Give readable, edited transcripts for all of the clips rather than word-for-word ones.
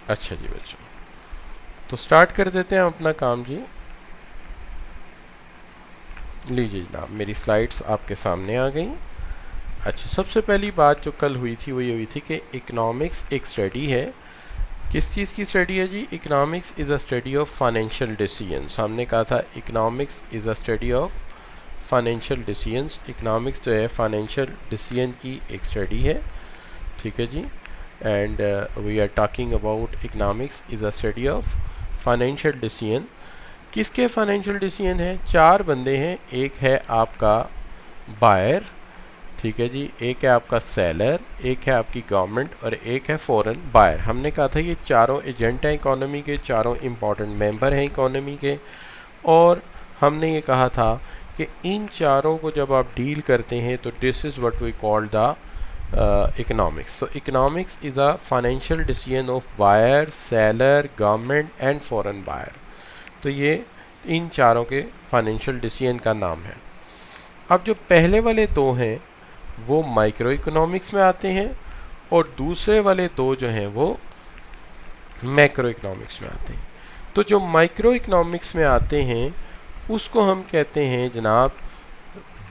अच्छा जी बच्चों, तो स्टार्ट कर देते हैं अपना काम जी। लीजिए जनाब, मेरी स्लाइड्स आपके सामने आ गई। अच्छा, सबसे पहली बात जो कल हुई थी वो ये हुई थी कि इकोनॉमिक्स एक स्टडी है। किस चीज़ की स्टडी है जी? Economics is a study of financial decisions. हमने कहा था economics is a study of financial decisions. Economics जो है फाइनेंशियल डिसीजन की एक स्टडी है, ठीक है जी। And we are talking about economics is a study of financial decision. किसके फाइनेंशियल डिसीजन हैं? चार बंदे हैं। एक है आपका बायर, ठीक है जी, एक है आपका सेलर, एक है आपकी गवर्नमेंट और एक है फॉरेन बायर। हमने कहा था ये चारों एजेंट हैं इकोनॉमी के, चारों इंपॉर्टेंट मेंबर हैं इकोनॉमी के। और हमने ये कहा था कि इन चारों को जब आप डील करते हैं तो this is what we call the economics. So economics is a financial decision of buyer, seller, government and foreign buyer. तो ये इन चारों के फाइनेंशियल डिसीजन का नाम है। अब जो पहले वाले दो हैं वो माइक्रो इकोनॉमिक्स में आते हैं और दूसरे वाले दो जो हैं वो मैक्रो इकोनॉमिक्स में आते हैं। तो जो माइक्रो इकोनॉमिक्स में आते हैं उसको हम कहते हैं जनाब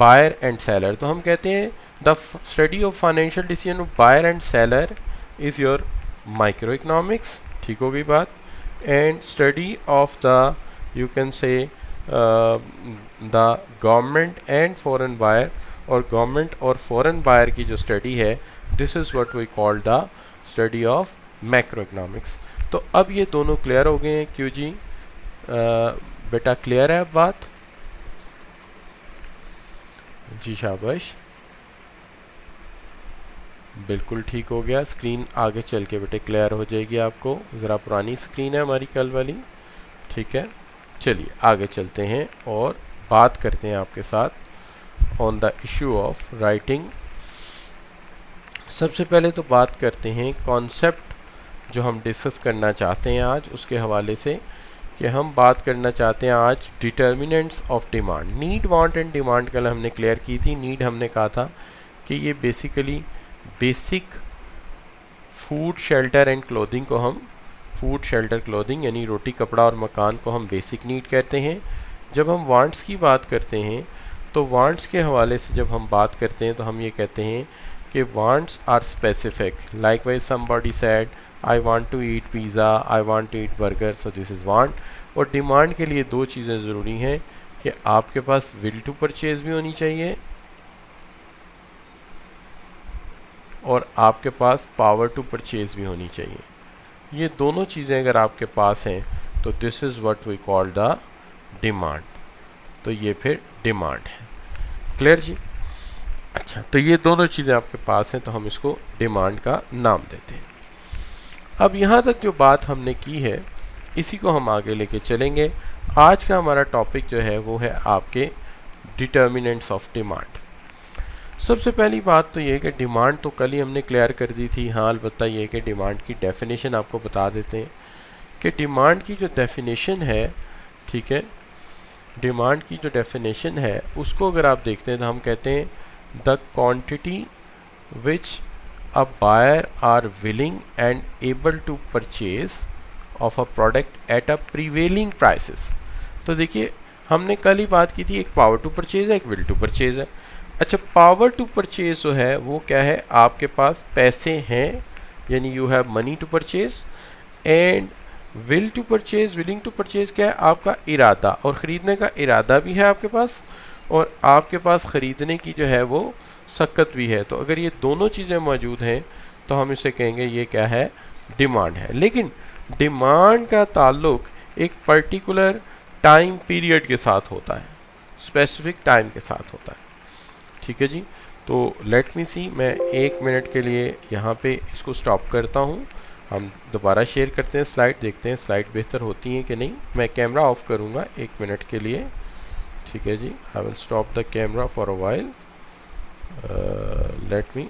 बायर एंड सेलर। तो हम कहते हैं the study of financial decision of buyer and seller is your micro economics, ठीक हो गई बात। And study of the you can say the government and foreign buyer, और गवर्नमेंट और फॉरेन बायर की जो स्टडी है this is what we call the study of macro economics. तो अब ये दोनों क्लियर हो गए हैं क्यों जी? बेटा क्लियर है अब बात? जी शाबाश, बिल्कुल ठीक हो गया। स्क्रीन आगे चल के बेटे क्लियर हो जाएगी आपको। ज़रा पुरानी स्क्रीन है हमारी कल वाली, ठीक है। चलिए आगे चलते हैं और बात करते हैं आपके साथ on the issue of writing. सबसे पहले तो बात करते हैं कॉन्सेप्ट जो हम डिस्कस करना चाहते हैं आज, उसके हवाले से कि हम बात करना चाहते हैं आज determinants of demand. Need, want and demand कल हमने क्लियर की थी। नीड हमने कहा था कि ये basically basic food, shelter and clothing को हम फूड, शेल्टर, क्लोथिंग यानी रोटी, कपड़ा और मकान को हम बेसिक नीड कहते हैं। जब हम वांट्स की बात करते हैं तो वांट्स के हवाले से जब हम बात करते हैं तो हम ये कहते हैं कि wants are specific. Likewise somebody said I want to eat pizza, I want to eat burger, so this is want. और डिमांड के लिए दो चीज़ें ज़रूरी हैं कि आपके पास विल टू परचेज़ भी होनी चाहिए और आपके पास पावर टू परचेज़ भी होनी चाहिए। ये दोनों चीज़ें अगर आपके पास हैं तो this is what we call the demand. तो ये फिर डिमांड है। क्लियर जी? अच्छा, तो ये दोनों चीज़ें आपके पास हैं तो हम इसको डिमांड का नाम देते हैं। अब यहाँ तक जो बात हमने की है इसी को हम आगे लेके चलेंगे। आज का हमारा टॉपिक जो है वो है आपके डिटर्मिनेंट्स ऑफ डिमांड। सबसे पहली बात तो ये है कि डिमांड तो कल ही हमने क्लियर कर दी थी। हाँ, अलबत्ता ये है कि डिमांड की डेफिनेशन आपको बता देते हैं कि डिमांड की जो डेफिनेशन है, ठीक है, डिमांड की जो डेफिनेशन है उसको अगर आप देखते हैं तो हम कहते हैं the quantity which a buyer are willing and able to purchase of a product at a prevailing prices. तो देखिए हमने कल ही बात की थी, एक पावर टू परचेज है, एक विल टू परचेज है। अच्छा, पावर टू परचेज जो है वो क्या है? आपके पास पैसे हैं यानी you have money to purchase, and will to purchase, willing to purchase क्या है? आपका इरादा, और ख़रीदने का इरादा भी है आपके पास और आपके पास ख़रीदने की जो है वो सकत भी है। तो अगर ये दोनों चीज़ें मौजूद हैं तो हम इसे कहेंगे ये क्या है? डिमांड है। लेकिन डिमांड का ताल्लुक एक पर्टिकुलर टाइम पीरियड के साथ होता है, स्पेसिफिक टाइम के साथ होता है, ठीक है जी। तो लेट मी सी, मैं 1 मिनट के लिए यहाँ पे इसको स्टॉप करता हूँ। हम दोबारा शेयर करते हैं स्लाइड, देखते हैं स्लाइड बेहतर होती हैं कि नहीं। मैं कैमरा ऑफ करूँगा 1 मिनट के लिए, ठीक है जी। I will stop the camera for a while. Let me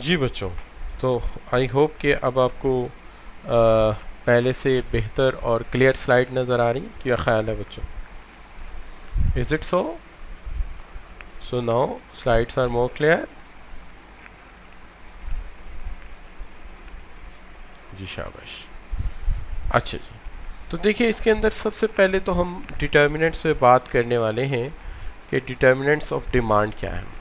जी बच्चों, तो आई होप कि अब आपको पहले से बेहतर और क्लियर स्लाइड नज़र आ रही, क्या ख्याल है बच्चों? Is it so? So now slides are more clear. जी शाबाश। अच्छा जी, तो देखिए इसके अंदर सबसे पहले तो हम डिटर्मिनेंट्स पे बात करने वाले हैं कि डिटर्मिनेंट्स ऑफ डिमांड क्या है।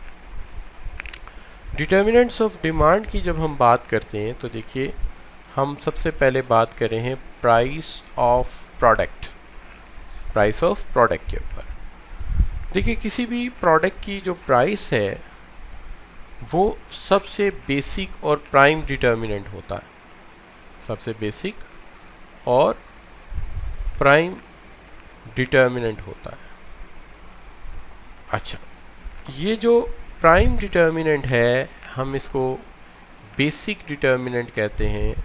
डिटर्मिनेंट्स ऑफ डिमांड की जब हम बात करते हैं तो देखिए हम सबसे पहले बात कर रहे हैं price of product, price of product के ऊपर। देखिए किसी भी प्रोडक्ट की जो प्राइस है वो सबसे बेसिक और प्राइम डिटर्मिनेंट होता है, सबसे बेसिक और प्राइम डिटर्मिनेंट होता है। अच्छा, ये जो प्राइम डिटर्मिनेंट है हम इसको बेसिक डिटर्मिनेंट कहते हैं,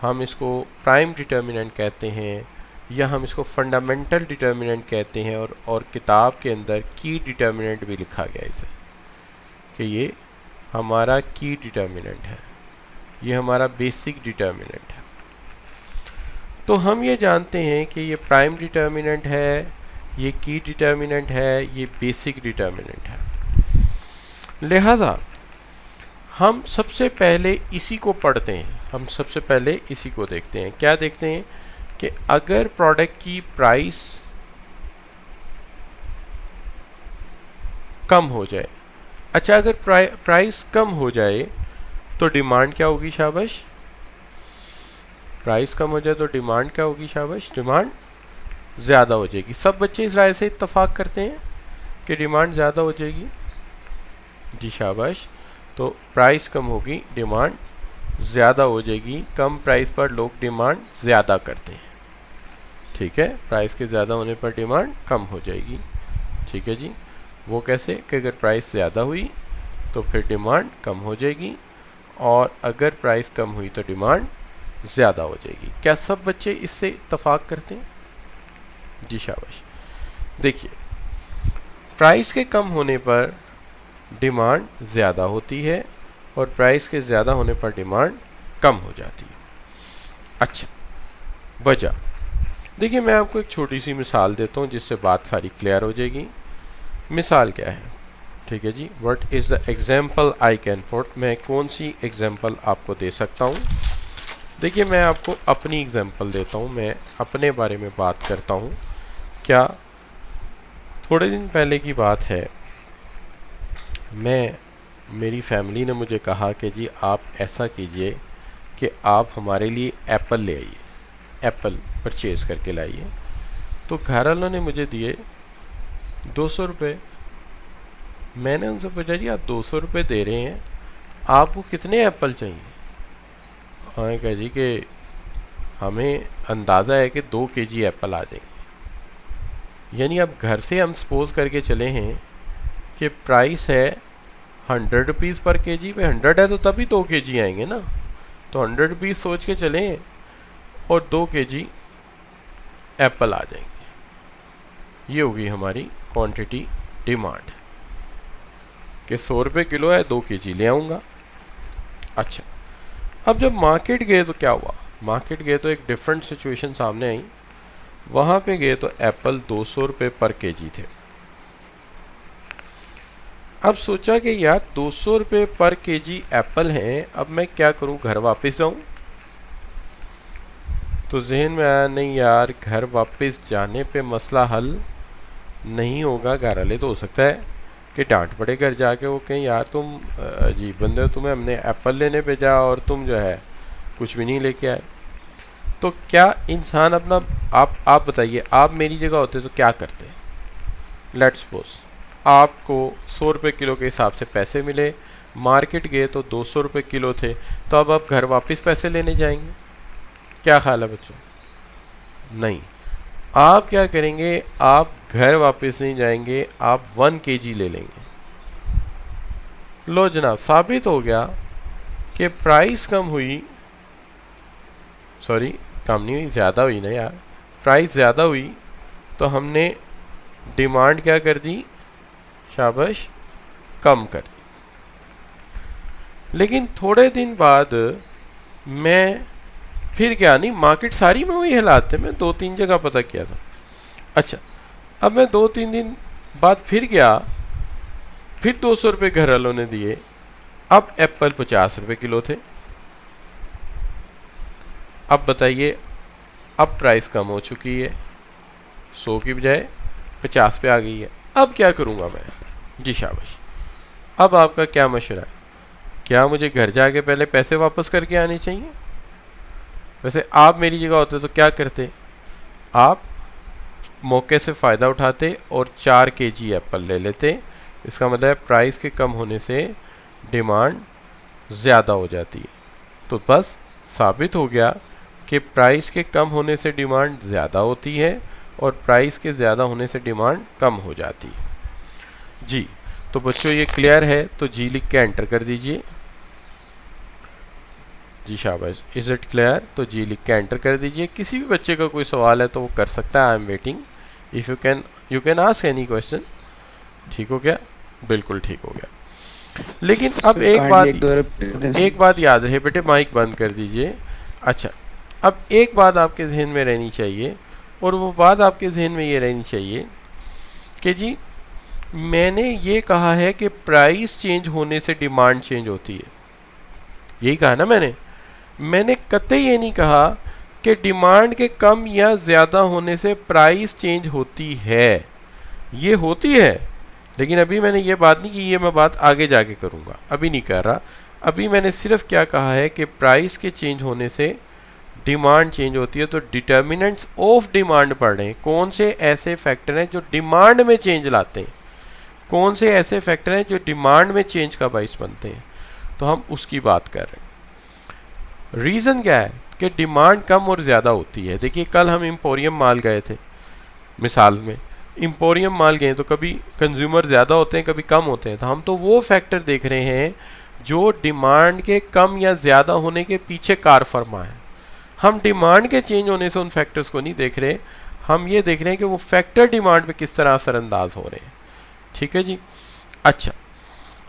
हम इसको प्राइम डिटर्मिनेंट कहते हैं, या हम इसको फंडामेंटल डिटर्मिनेंट कहते हैं, और किताब के अंदर की डिटर्मिनेंट भी लिखा गया इसे कि ये हमारा की डिटर्मिनेंट है, ये हमारा बेसिक डिटर्मिनेंट है। तो हम ये जानते हैं कि ये प्राइम डिटर्मिनेंट है, ये की डिटर्मिनेंट है, ये बेसिक डिटर्मिनेंट है। लिहाजा हम सबसे पहले इसी को पढ़ते हैं, हम सबसे पहले इसी को देखते हैं। क्या देखते हैं कि अगर प्रोडक्ट की प्राइस कम हो जाए, अच्छा अगर प्राइस कम हो जाए तो डिमांड क्या होगी? शाबाश। प्राइस कम हो जाए तो डिमांड क्या होगी? शाबाश, डिमांड ज़्यादा हो जाएगी। सब बच्चे इस राय से इत्तेफाक करते हैं कि डिमांड ज़्यादा हो जाएगी। जी शाबाश। तो प्राइस कम होगी, डिमांड ज़्यादा हो जाएगी। कम प्राइस पर लोग डिमांड ज़्यादा करते हैं, ठीक है। प्राइस के ज़्यादा होने पर डिमांड कम हो जाएगी, ठीक है जी। वो कैसे कि अगर प्राइस ज़्यादा हुई तो फिर डिमांड कम हो जाएगी, और अगर प्राइस कम हुई तो डिमांड ज़्यादा हो जाएगी। क्या सब बच्चे इससे इत्तेफाक करते हैं? जी शाबाश। देखिए प्राइस के कम होने पर डिमांड ज़्यादा होती है और प्राइस के ज़्यादा होने पर डिमांड कम हो जाती है। अच्छा, वजह देखिए मैं आपको एक छोटी सी मिसाल देता हूँ जिससे बात सारी क्लियर हो जाएगी। मिसाल क्या है, ठीक है जी। What is the example I can put, मैं कौन सी एग्जाम्पल आपको दे सकता हूँ? देखिए मैं आपको अपनी एग्जाम्पल देता हूँ, मैं अपने बारे में बात करता हूँ। क्या थोड़े दिन पहले की बात है, मेरी फैमिली ने मुझे कहा कि जी आप ऐसा कीजिए कि आप हमारे लिए एप्पल ले आइए, एप्पल परचेज़ करके लाइए। तो घर वालों ने मुझे दिए 200 रुपये। मैंने उनसे पूछा जी आप 200 रुपये दे रहे हैं, आपको कितने एप्पल चाहिए? उन्होंने कहा जी कि हमें अंदाज़ा है कि 2 केजी एप्पल आ जाएंगे। यानी अब घर से हम सपोज़ करके चले हैं कि प्राइस है 100 रुपीज़ पर केजी पे, 100 है तो तभी 2 केजी आएंगे ना। तो 100 रुपीज़ सोच के चलें और 2 केजी एप्पल आ जाएंगे। ये होगी हमारी क्वांटिटी डिमांड कि 100 रुपये किलो है, 2 केजी ले आऊँगा। अच्छा, अब जब मार्केट गए तो क्या हुआ? मार्केट गए तो एक डिफरेंट सिचुएशन सामने आई। वहाँ पे गए तो एप्पल 200 रुपये पर केजी थे। अब सोचा कि यार 200 रुपये पर केजी एप्पल हैं, अब मैं क्या करूं, घर वापस जाऊं? तो जहन में आया नहीं यार, घर वापस जाने पे मसला हल नहीं होगा। घर वाले तो हो सकता है कि डांट पड़े घर जाके, वो कहें यार तुम अजीब बंदे हो, तुम्हें हमने एप्पल लेने पे जा और तुम जो है कुछ भी नहीं लेके आए। तो क्या इंसान अपना, आप बताइए, आप मेरी जगह होते तो क्या करते? लेट्स सपोज आपको 100 रुपये किलो के हिसाब से पैसे मिले, मार्केट गए तो 200 रुपये किलो थे, तो अब आप घर वापस पैसे लेने जाएंगे? क्या ख्याल है बच्चों? नहीं, आप क्या करेंगे, आप घर वापस नहीं जाएंगे, आप 1 केजी ले लेंगे। लो जनाब, साबित हो गया कि प्राइस कम हुई, सॉरी कम नहीं हुई, ज़्यादा हुई ना यार, प्राइस ज़्यादा हुई तो हमने डिमांड क्या कर दी? शाबाश, कम कर दी। लेकिन थोड़े दिन बाद मैं फिर गया, नहीं मार्केट सारी में वही हालात थे, मैं 2-3 जगह पता किया था। अच्छा, अब मैं 2-3 दिन बाद फिर गया, फिर 200 रुपये घर वालों ने दिए। अब एप्पल 50 रुपये किलो थे। अब बताइए, अब प्राइस कम हो चुकी है, 100 की बजाय 50 पे आ गई है। अब क्या करूँगा मैं? जी शाबाश। अब आपका क्या मशवरा है? क्या मुझे घर जाके पहले पैसे वापस करके आने चाहिए? वैसे आप मेरी जगह होते तो क्या करते? आप मौके से फ़ायदा उठाते और 4 केजी एप्पल ले लेते। इसका मतलब है प्राइस के कम होने से डिमांड ज़्यादा हो जाती है। तो बस साबित हो गया कि प्राइस के कम होने से डिमांड ज़्यादा होती है और प्राइस के ज़्यादा होने से डिमांड कम हो जाती है। जी, तो बच्चों ये क्लियर है? तो जी लिख के एंटर कर दीजिए। जी शाबाश। Is it clear? तो जी लिख के एंटर कर दीजिए। किसी भी बच्चे का कोई सवाल है तो वो कर सकता है। I am waiting. If you can ask any question. ठीक हो गया? बिल्कुल ठीक हो गया। लेकिन अब एक बात याद रहे बेटे, माइक बंद कर दीजिए। अच्छा, अब एक बात आपके जहन में रहनी चाहिए, और वो बात आपके जहन में ये रहनी चाहिए कि जी मैंने ये कहा है कि प्राइस चेंज होने से डिमांड चेंज होती है, यही कहा ना मैंने कतई ये नहीं कहा कि डिमांड के कम या ज़्यादा होने से प्राइस चेंज होती है। ये होती है, लेकिन अभी मैंने ये बात नहीं की, ये मैं बात आगे जाके करूँगा, अभी नहीं कर रहा। अभी मैंने सिर्फ क्या कहा है कि प्राइस के चेंज होने से डिमांड चेंज होती है। तो डिटर्मिनेंट्स ऑफ डिमांड पढ़ रहे हैं, कौन से ऐसे फैक्टर हैं जो डिमांड में चेंज लाते हैं, कौन से ऐसे फैक्टर हैं जो डिमांड में चेंज का बाइस बनते हैं, तो हम उसकी बात कर रहे हैं। रीज़न क्या है कि डिमांड कम और ज़्यादा होती है। देखिए कल हम एम्पोरियम माल गए थे, मिसाल में एम्पोरियम माल गए तो कभी कंज्यूमर ज़्यादा होते हैं, कभी कम होते हैं, तो हम तो वो फैक्टर देख रहे हैं जो डिमांड के कम या ज़्यादा होने के पीछे कार फरमा है। हम डिमांड के चेंज होने से उन फैक्टर्स को नहीं देख रहे, हम ये देख रहे हैं कि वो फैक्टर डिमांड पे किस तरह असरअंदाज हो रहे हैं। ठीक है जी। अच्छा,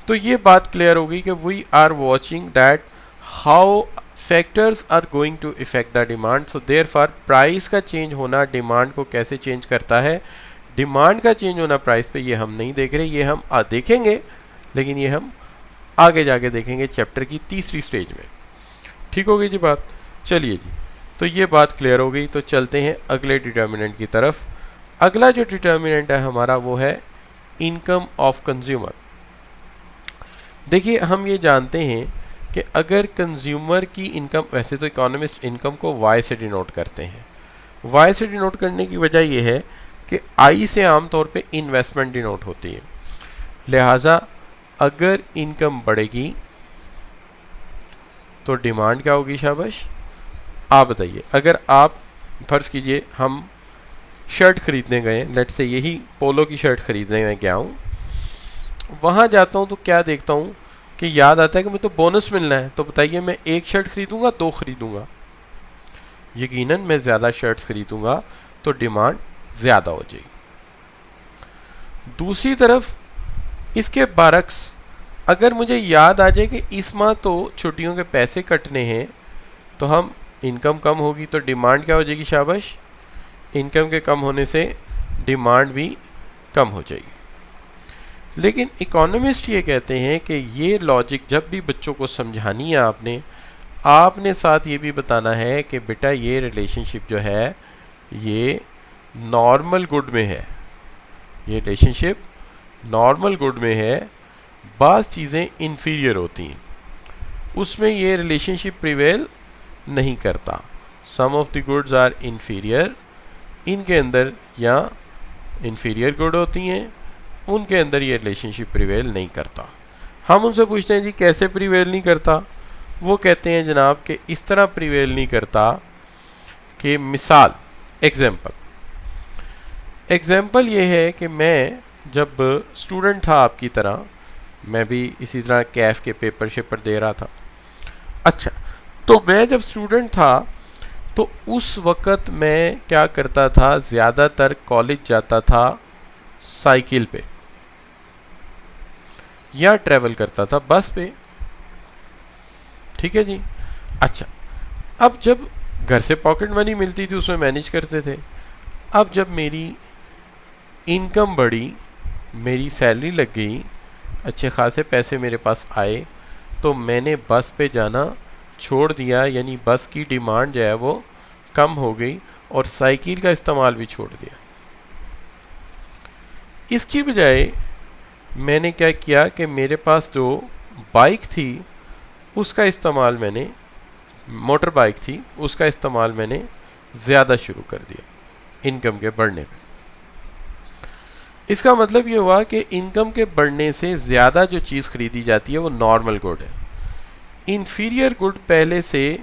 तो ये बात क्लियर हो गई कि we are watching that how factors are going to effect the demand. So therefore price का चेंज होना डिमांड को कैसे चेंज करता है, डिमांड का चेंज होना प्राइस पे, ये हम नहीं देख रहे, ये हम देखेंगे, लेकिन ये हम आगे जाके देखेंगे चैप्टर की तीसरी स्टेज में। ठीक हो गई जी बात? चलिए जी, तो ये बात क्लियर हो गई। तो चलते हैं अगले डिटर्मिनेंट की तरफ। अगला जो डिटर्मिनेंट है हमारा वो है इनकम ऑफ कंज्यूमर। देखिए हम ये जानते हैं कि अगर कंज्यूमर की इनकम, वैसे तो इकोनॉमिस्ट इनकम को वाई से डिनोट करते हैं। वाई से डिनोट करने की वजह यह है कि आई से आमतौर पे इन्वेस्टमेंट डिनोट होती है। लिहाजा अगर इनकम बढ़ेगी तो डिमांड क्या होगी? शाबाश। आप बताइए, अगर आप फर्ज कीजिए हम शर्ट ख़रीदने गए, लेट से यही पोलो की शर्ट ख़रीदने मैं गया हूँ, वहाँ जाता हूँ तो क्या देखता हूँ कि याद आता है कि मुझे तो बोनस मिलना है, तो बताइए मैं एक शर्ट ख़रीदूँगा, 2 ख़रीदूँगा? यकीनन मैं ज़्यादा शर्ट्स ख़रीदूँगा तो डिमांड ज़्यादा हो जाएगी। दूसरी तरफ इसके बरक्स, अगर मुझे याद आ जाए कि इस माह तो छुट्टियों के पैसे कटने हैं, तो हम इनकम कम होगी तो डिमांड क्या हो जाएगी? शाबाश। इनकम के कम होने से डिमांड भी कम हो जाएगी। लेकिन इकोनॉमिस्ट ये कहते हैं कि ये लॉजिक जब भी बच्चों को समझानी है आपने साथ ये भी बताना है कि बेटा ये रिलेशनशिप जो है ये नॉर्मल गुड में है, ये रिलेशनशिप नॉर्मल गुड में है, बाज़ चीज़ें इन्फीरियर होती हैं, उसमें ये रिलेशनशिप प्रिवेल नहीं करता। Some of the goods are inferior, इनके अंदर या इन्फीरियर गुड होती हैं, उनके अंदर ये रिलेशनशिप प्रिवेल नहीं करता। हम उनसे पूछते हैं जी कैसे प्रिवेल नहीं करता? वो कहते हैं जनाब कि इस तरह प्रिवेल नहीं करता कि मिसाल एग्जाम्पल ये है कि मैं जब स्टूडेंट था आपकी तरह, मैं भी इसी तरह कैफ के पेपर शेपर दे रहा था। अच्छा, तो मैं जब स्टूडेंट था तो उस वक़्त मैं क्या करता था, ज़्यादातर कॉलेज जाता था साइकिल पे या ट्रैवल करता था बस पे। ठीक है जी। अच्छा, अब जब घर से पॉकेट मनी मिलती थी उसमें मैनेज करते थे। अब जब मेरी इनकम बढ़ी, मेरी सैलरी लग गई, अच्छे खासे पैसे मेरे पास आए, तो मैंने बस पे जाना छोड़ दिया, यानी बस की डिमांड जो है वो कम हो गई और साइकिल का इस्तेमाल भी छोड़ दिया। इसकी बजाय मैंने क्या किया कि मेरे पास जो बाइक थी उसका इस्तेमाल मैंने, मोटर बाइक थी उसका इस्तेमाल मैंने ज़्यादा शुरू कर दिया इनकम के बढ़ने पे। इसका मतलब ये हुआ कि इनकम के बढ़ने से ज़्यादा जो चीज़ खरीदी जाती है वो नॉर्मल गुड है, इन्फीरियर गुड पहले से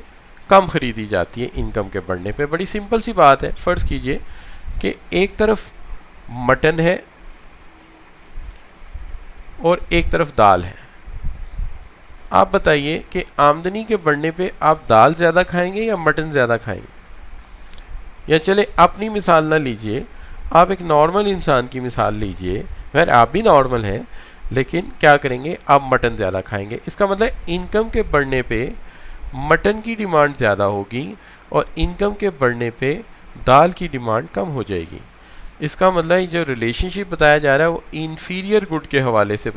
कम खरीदी जाती है इनकम के बढ़ने पे। बड़ी सिंपल सी बात है, फ़र्ज़ कीजिए कि एक तरफ मटन है और एक तरफ दाल है। आप बताइए कि आमदनी के बढ़ने पे आप दाल ज़्यादा खाएंगे या मटन ज़्यादा खाएंगे? या चले अपनी मिसाल ना लीजिए, आप एक नॉर्मल इंसान की मिसाल लीजिए। खैर आप भी नॉर्मल हैं, लेकिन क्या करेंगे, आप मटन ज़्यादा खाएंगे। इसका मतलब इनकम के बढ़ने पे मटन की डिमांड ज़्यादा होगी और इनकम के बढ़ने पे दाल की डिमांड कम हो जाएगी। इसका मतलब जो रिलेशनशिप बताया जा रहा है वो इन्फीरियर गुड के हवाले से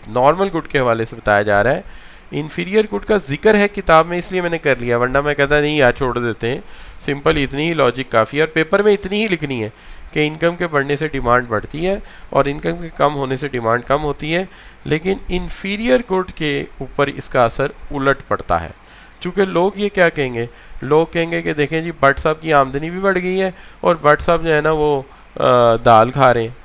नॉर्मल गुड के हवाले से बताया जा रहा है। इन्फीरियर गुड का जिक्र है किताब में, इसलिए मैंने कर लिया, वरना मैं कहता नहीं यार छोड़ देते हैं, सिंपल इतनी ही लॉजिक काफ़ी है और पेपर में इतनी ही लिखनी है कि इनकम के बढ़ने से डिमांड बढ़ती है और इनकम के कम होने से डिमांड कम होती है, लेकिन इन्फीरियर गुड के ऊपर इसका असर उलट पड़ता है। चूँकि लोग ये क्या कहेंगे, लोग कहेंगे कि देखें जी भट्ट साहब की आमदनी भी बढ़ गई है और भट्ट साहब जो है ना वो दाल खा रहे हैं,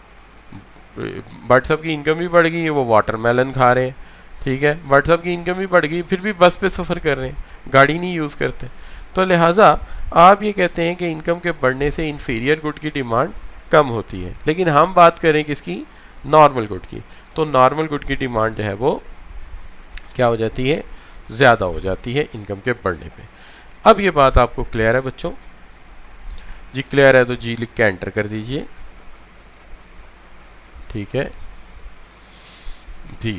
भट्ट साहब की इनकम भी बढ़ गई है, वो वाटरमेलन खा रहे हैं, ठीक है, भट्ट साहब की इनकम भी बढ़ गई फिर भी बस पे सफ़र कर रहे हैं, गाड़ी नहीं यूज़ करते। तो लिहाजा आप ये कहते हैं कि इनकम के बढ़ने से इन्फीरियर गुड की डिमांड कम होती है, लेकिन हम बात करें किसकी, नॉर्मल गुड की, तो नॉर्मल गुड की डिमांड जो है वो क्या हो जाती है, ज़्यादा हो जाती है इनकम के बढ़ने पे। अब ये बात आपको क्लियर है बच्चों? जी क्लियर है तो जी लिख के एंटर कर दीजिए, ठीक है जी।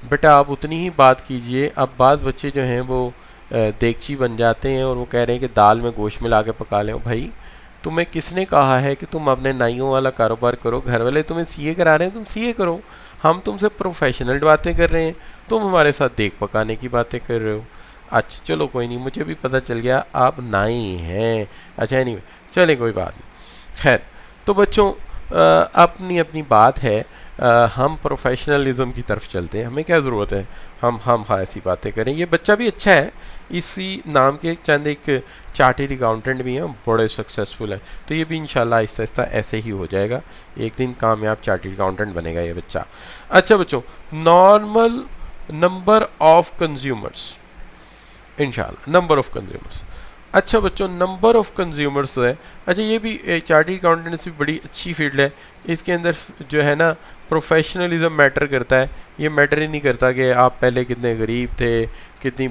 बेटा आप उतनी ही बात कीजिए। अब बाज़ बच्चे जो हैं वो देगची बन जाते हैं और वो कह रहे हैं कि दाल में गोश्त मिला के पका लें। भाई तुम्हें किसने कहा है कि तुम अपने नाइयों वाला कारोबार करो? घर वाले तुम्हें सीए करा रहे हैं, तुम सीए करो। हम तुमसे प्रोफेशनल बातें कर रहे हैं, तुम हमारे साथ देग पकाने की बातें कर रहे हो। अच्छा चलो कोई नहीं, मुझे भी पता चल गया आप नाई हैं। अच्छा नहीं चले कोई बात नहीं। खैर तो बच्चों अपनी अपनी बात है, हम प्रोफेशनलिज्म की तरफ चलते हैं। हमें क्या ज़रूरत है हम ऐसी बातें करें। ये बच्चा भी अच्छा है, इसी नाम के चंद एक चार्टर्ड अकाउंटेंट भी हैं, बड़े सक्सेसफुल हैं, तो ये भी इंशाल्लाह आहिस्ता आहिस्ता ऐसे ही हो जाएगा, एक दिन कामयाब चार्टर्ड अकाउंटेंट बनेगा ये बच्चा। अच्छा बच्चों, नॉर्मल नंबर ऑफ कंज्यूमर्स, इंशाल्लाह नंबर ऑफ कंज्यूमर्स। अच्छा बच्चों, नंबर ऑफ कंज्यूमर्स है, अच्छा ये भी चार्टर्ड अकाउंटेंसी बड़ी अच्छी फील्ड है। इसके अंदर जो है ना प्रोफेशनलिज्म मैटर करता है। ये मैटर ही नहीं करता कि आप पहले कितने गरीब थे, कितनी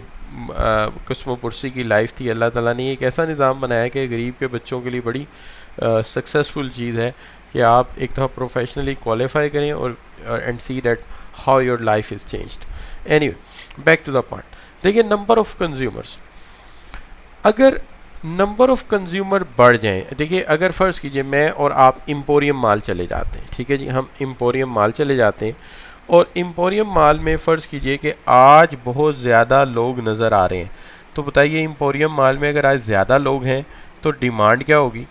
कस्मोपुरसी की लाइफ थी। अल्लाह ताला ने एक ऐसा निज़ाम बनाया है कि गरीब के बच्चों के लिए बड़ी सक्सेसफुल चीज़ है कि आप एक दफ़ा प्रोफेशनली क्वालिफाई करें और and see that how your life is changed. Anyway back to the point. देखिए नंबर ऑफ़ कंज्यूमर्स, अगर नंबर ऑफ़ कंज्यूमर बढ़ जाएं, देखिए अगर फ़र्ज़ कीजिए मैं और आप एम्पोरियम माल चले जाते हैं, ठीक है जी, हम एम्पोरियम माल चले जाते हैं और एम्पोरियम माल में फ़र्ज़ कीजिए कि आज बहुत ज़्यादा लोग नज़र आ रहे हैं, तो बताइए एम्पोरियम माल में अगर आज ज़्यादा लोग हैं तो डिमांड क्या होगी?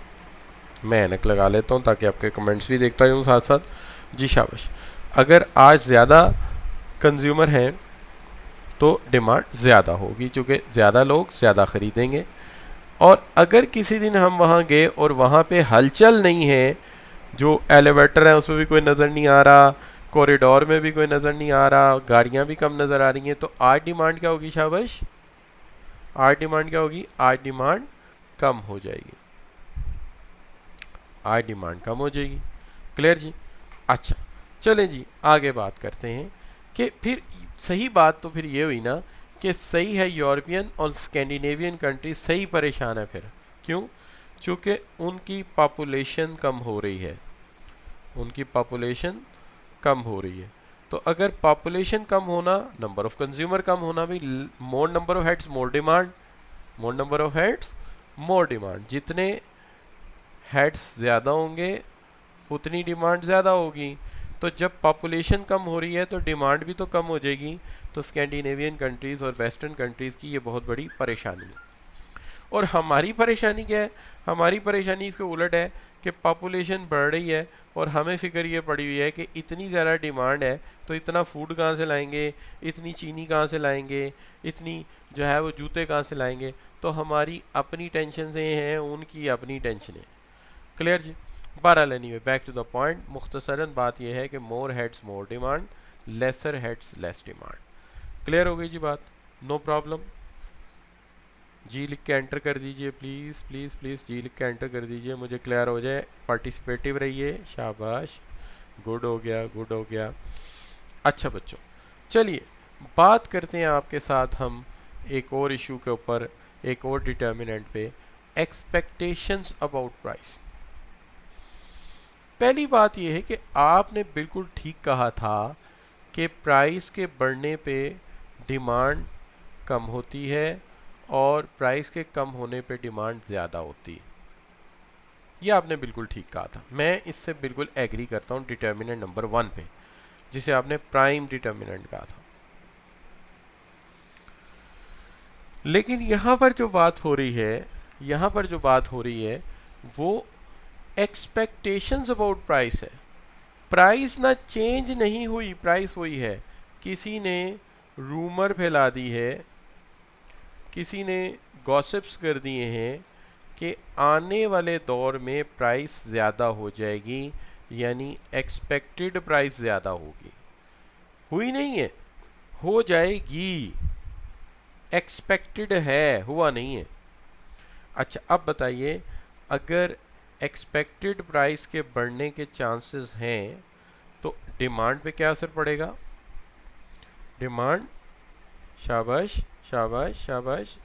मैं ऐनक लगा लेता हूँ ताकि आपके कमेंट्स भी देखता हूँ साथ साथ। जी शाबाश। अगर आज ज़्यादा कंज्यूमर हैं तो डिमांड ज़्यादा होगी, चूँकि ज़्यादा लोग ज़्यादा ख़रीदेंगे। और अगर किसी दिन हम वहाँ गए और वहाँ पे हलचल नहीं है, जो एलिवेटर है उसमें भी कोई नज़र नहीं आ रहा, कॉरिडोर में भी कोई नज़र नहीं आ रहा, गाड़ियाँ भी कम नज़र आ रही हैं, तो आज डिमांड क्या होगी? शाबाश, आज डिमांड क्या होगी? आज डिमांड कम हो जाएगी, आज डिमांड कम हो जाएगी। क्लियर जी? अच्छा चलें जी आगे बात करते हैं कि फिर सही बात तो फिर ये हुई ना कि सही है यूरोपियन और स्कैंडिनेवियन कंट्री सही परेशान है। फिर क्यों? चूँकि उनकी पॉपुलेशन कम हो रही है, उनकी पॉपुलेशन कम हो रही है। तो अगर पॉपुलेशन कम होना, नंबर ऑफ कंज्यूमर कम होना, भी मोर number of heads more demand, more number of heads more demand, जितने हेड्स ज़्यादा होंगे उतनी डिमांड ज़्यादा होगी। तो जब पॉपुलेशन कम हो रही है तो डिमांड भी तो कम हो जाएगी। तो स्कैंडिनेवियन कंट्रीज़ और वेस्टर्न कंट्रीज़ की ये बहुत बड़ी परेशानी है। और हमारी परेशानी क्या है? हमारी परेशानी इसके उलट है कि पॉपुलेशन बढ़ रही है और हमें फिक्र ये पड़ी हुई है कि इतनी ज़्यादा डिमांड है तो इतना फूड कहाँ से लाएंगे, इतनी चीनी कहाँ से लाएंगे, इतनी जो है वो जूते कहाँ से लाएंगे। तो हमारी अपनी टेंशन से हैं, उनकी अपनी टेंशन है। क्लियर जी? बहरहाल anyway back to the point, मुख्तसरन बात यह है कि more heads more demand, lesser heads less demand. Clear हो गई जी बात? No problem. जी लिख के एंटर कर दीजिए प्लीज़ प्लीज़ प्लीज़, जी लिख के एंटर कर दीजिए, मुझे क्लियर हो जाए। पार्टिसिपेटिव रहिए, शाबाश, गुड हो गया, गुड हो गया। अच्छा बच्चों, चलिए बात करते हैं आपके साथ हम एक और इशू के ऊपर, एक और डिटर्मिनेंट पे, एक्सपेक्टेशंस अबाउट प्राइस। पहली बात यह है कि आपने बिल्कुल ठीक कहा था कि प्राइस के बढ़ने पे डिमांड कम होती है और प्राइस के कम होने पे डिमांड ज़्यादा होती है। ये आपने बिल्कुल ठीक कहा था, मैं इससे बिल्कुल एग्री करता हूँ डिटर्मिनेंट नंबर 1 पे, जिसे आपने प्राइम डिटर्मिनेंट कहा था। लेकिन यहाँ पर जो बात हो रही है, यहाँ पर जो बात हो रही है वो एक्सपेक्टेशंस अबाउट प्राइस है। प्राइस ना चेंज नहीं हुई, प्राइस वही है। किसी ने रूमर फैला दी है, किसी ने गॉसिप्स कर दिए हैं कि आने वाले दौर में प्राइस ज़्यादा हो जाएगी, यानी एक्सपेक्टेड प्राइस ज़्यादा होगी। हुई नहीं है, हो जाएगी, एक्सपेक्टेड है, हुआ नहीं है। अच्छा अब बताइए, अगर एक्सपेक्टेड प्राइस के बढ़ने के चांसेस हैं तो डिमांड पे क्या असर पड़ेगा? डिमांड, शाबाश शाबाश शाबाश,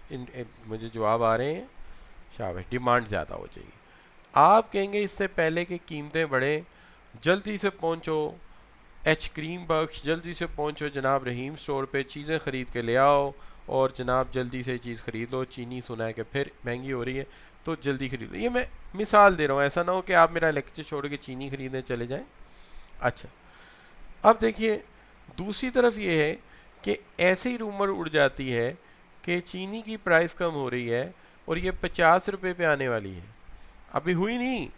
मुझे जवाब आ रहे हैं, शाबाश, डिमांड ज़्यादा हो जाएगी। आप कहेंगे इससे पहले कि कीमतें बढ़े, जल्दी से पहुंचो एच क्रीम बख्श, जल्दी से पहुंचो जनाब रहीम स्टोर पे, चीज़ें ख़रीद के ले आओ, और जनाब जल्दी से चीज़ ख़रीद लो, चीनी सुना है कि फिर महंगी हो रही है तो जल्दी खरीद लो। ये मैं मिसाल दे रहा हूँ, ऐसा ना हो कि आप मेरा लेक्चर छोड़ के चीनी खरीदने चले जाएं। अच्छा अब देखिए, दूसरी तरफ ये है कि ऐसे ही रूमर उड़ जाती है कि चीनी की प्राइस कम हो रही है और ये 50 रुपये पे आने वाली है, अभी हुई नहीं,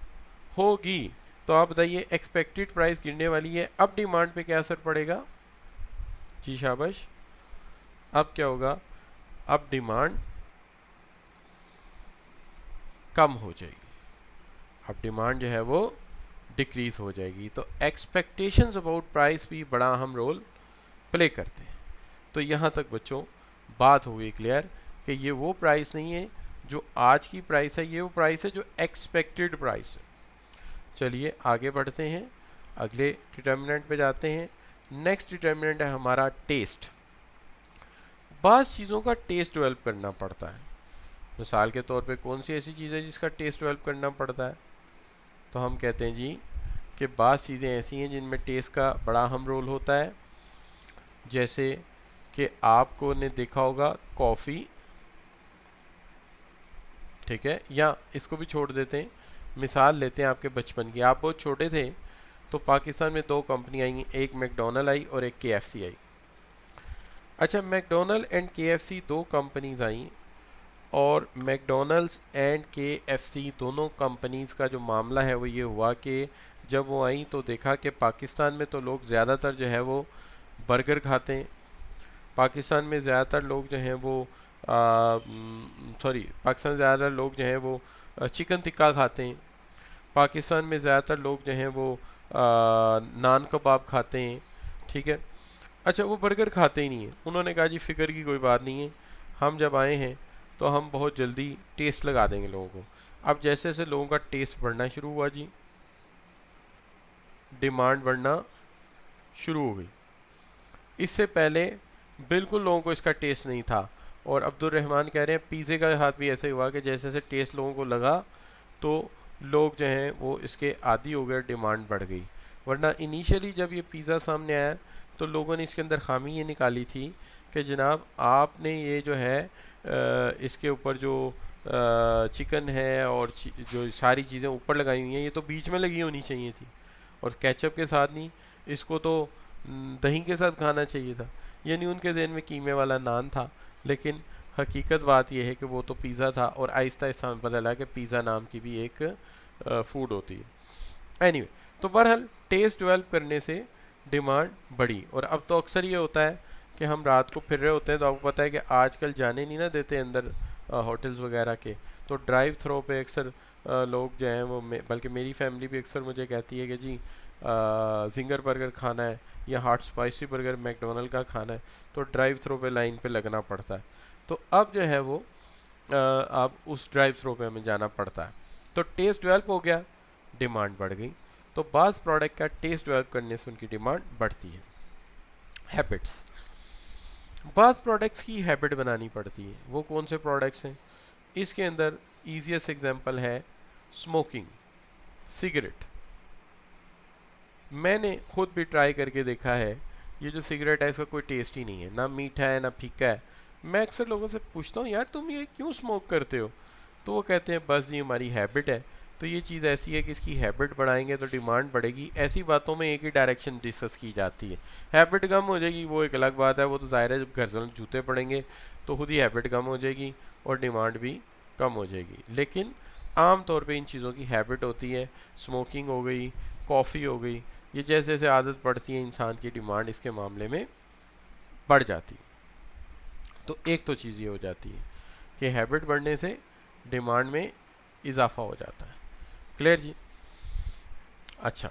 होगी। तो आप बताइए एक्सपेक्टेड प्राइस गिरने वाली है, अब डिमांड पे क्या असर पड़ेगा? जी शाबाश, अब क्या होगा? अब डिमांड कम हो जाएगी, अब डिमांड जो है वो डिक्रीज हो जाएगी। तो एक्सपेक्टेशंस अबाउट प्राइस भी बड़ा अहम रोल प्ले करते हैं। तो यहाँ तक बच्चों बात हो गई क्लियर कि ये वो प्राइस नहीं है जो आज की प्राइस है, ये वो प्राइस है जो एक्सपेक्टेड प्राइस है। चलिए आगे बढ़ते हैं, अगले डिटर्मिनेंट पे जाते हैं। नेक्स्ट डिटर्मिनेंट है हमारा टेस्ट। बाज़ चीज़ों का टेस्ट डेवलप करना पड़ता है। मिसाल के तौर पे कौन सी ऐसी चीज़ है जिसका टेस्ट डेवलप करना पड़ता है? तो हम कहते हैं जी कि बाज़ चीज़ें ऐसी हैं जिनमें टेस्ट का बड़ा अहम रोल होता है। जैसे कि आपको ने देखा होगा कॉफ़ी, ठीक है, या इसको भी छोड़ देते हैं, मिसाल लेते हैं आपके बचपन की। आप बहुत छोटे थे तो पाकिस्तान में 2 कंपनी आई, एक मैकडोनल्ड आई और एक KFC आई। अच्छा, मैकडोनल्ड एंड KFC 2 कंपनीज आई, और मैकडोनल्ड्स एंड KFC दोनों कंपनीज़ का जो मामला है वो ये हुआ कि जब वो आई तो देखा कि पाकिस्तान में तो लोग ज़्यादातर जो है वो बर्गर खाते हैं, पाकिस्तान में ज़्यादातर लोग जो हैं वो पाकिस्तान में ज़्यादातर लोग जो हैं वो चिकन टिक्का खाते हैं, पाकिस्तान में ज़्यादातर लोग जो हैं वो नान कबाब खाते हैं, ठीक है। अच्छा, वो बर्गर खाते ही नहीं है। उन्होंने कहा जी फिक्र की कोई बात नहीं है, हम जब आए हैं तो हम बहुत जल्दी टेस्ट लगा देंगे लोगों को। अब जैसे जैसे लोगों का टेस्ट बढ़ना शुरू हुआ जी, डिमांड बढ़ना शुरू हो गई। इससे पहले बिल्कुल लोगों को इसका टेस्ट नहीं था, और अब्दुल रहमान कह रहे हैं पिज़्ज़े का हाथ भी ऐसे हुआ कि जैसे जैसे टेस्ट लोगों को लगा तो लोग जो हैं वो इसके आदी हो गए, डिमांड बढ़ गई। वरना इनिशियली जब ये पिज़्ज़ा सामने आया तो लोगों ने इसके अंदर खामी ये निकाली थी कि जनाब आपने ये जो है इसके ऊपर जो चिकन है और जो सारी चीज़ें ऊपर लगाई हुई हैं ये तो बीच में लगी होनी चाहिए थी, और केचप के साथ नहीं, इसको तो दही के साथ खाना चाहिए था। यानी उनके ज़हन में कीमे वाला नान था, लेकिन हकीकत बात यह है कि वो तो पिज़्ज़ा था, और आहिस्ता आहिस्ता हमें पता लगा कि पिज़्ज़ा नाम की भी एक फूड होती है। एनीवे, तो बहरहाल टेस्ट डेवलप करने से डिमांड बढ़ी, और अब तो अक्सर ये होता है कि हम रात को फिर रहे होते हैं तो आपको पता है कि आजकल जाने नहीं ना देते अंदर होटल्स वगैरह के, तो ड्राइव थ्रो पे अक्सर लोग जो हैं वो बल्कि मेरी फैमिली भी अक्सर मुझे कहती है कि जी जिंगर बर्गर खाना है या हॉट स्पाइसी बर्गर मैकडोनल्ड का खाना है, तो ड्राइव थ्रो पे लाइन पे लगना पड़ता है। तो अब जो है वो अब उस ड्राइव थ्रो पे हमें जाना पड़ता है। तो टेस्ट डेवलप हो गया, डिमांड बढ़ गई। तो बाज़ प्रोडक्ट का टेस्ट डेवलप करने से उनकी डिमांड बढ़ती है। हैबिट्स, बाज़ प्रोडक्ट्स की हैबिट बनानी पड़ती है। वो कौन से प्रोडक्ट्स हैं? इसके अंदर ईजीएस्ट एग्जांपल है स्मोकिंग, सिगरेट। मैंने खुद भी ट्राई करके देखा है, ये जो सिगरेट है इसका कोई टेस्ट ही नहीं है, ना मीठा है ना फीका है। मैं अक्सर लोगों से पूछता हूँ यार तुम ये क्यों स्मोक करते हो, तो वो कहते हैं बस ये हमारी हैबिट है। तो ये चीज़ ऐसी है कि इसकी हैबिट बढ़ाएंगे तो डिमांड बढ़ेगी। ऐसी बातों में एक ही डायरेक्शन डिस्कस की जाती है। हैबिट कम हो जाएगी वो एक अलग बात है, वो तो ज़ाहिर है जब घर से जूते पड़ेंगे तो खुद ही हैबिट कम हो जाएगी और डिमांड भी कम हो जाएगी। लेकिन आम तौर पे इन चीज़ों की हैबिट होती है। स्मोकिंग हो गई, कॉफ़ी हो गई, ये जैसे जैसे आदत पड़ती है इंसान की डिमांड इसके मामले में बढ़ जाती। तो एक तो चीज़ ये हो जाती है कि हैबिट बढ़ने से डिमांड में इजाफा हो जाता है। क्लियर जी? अच्छा,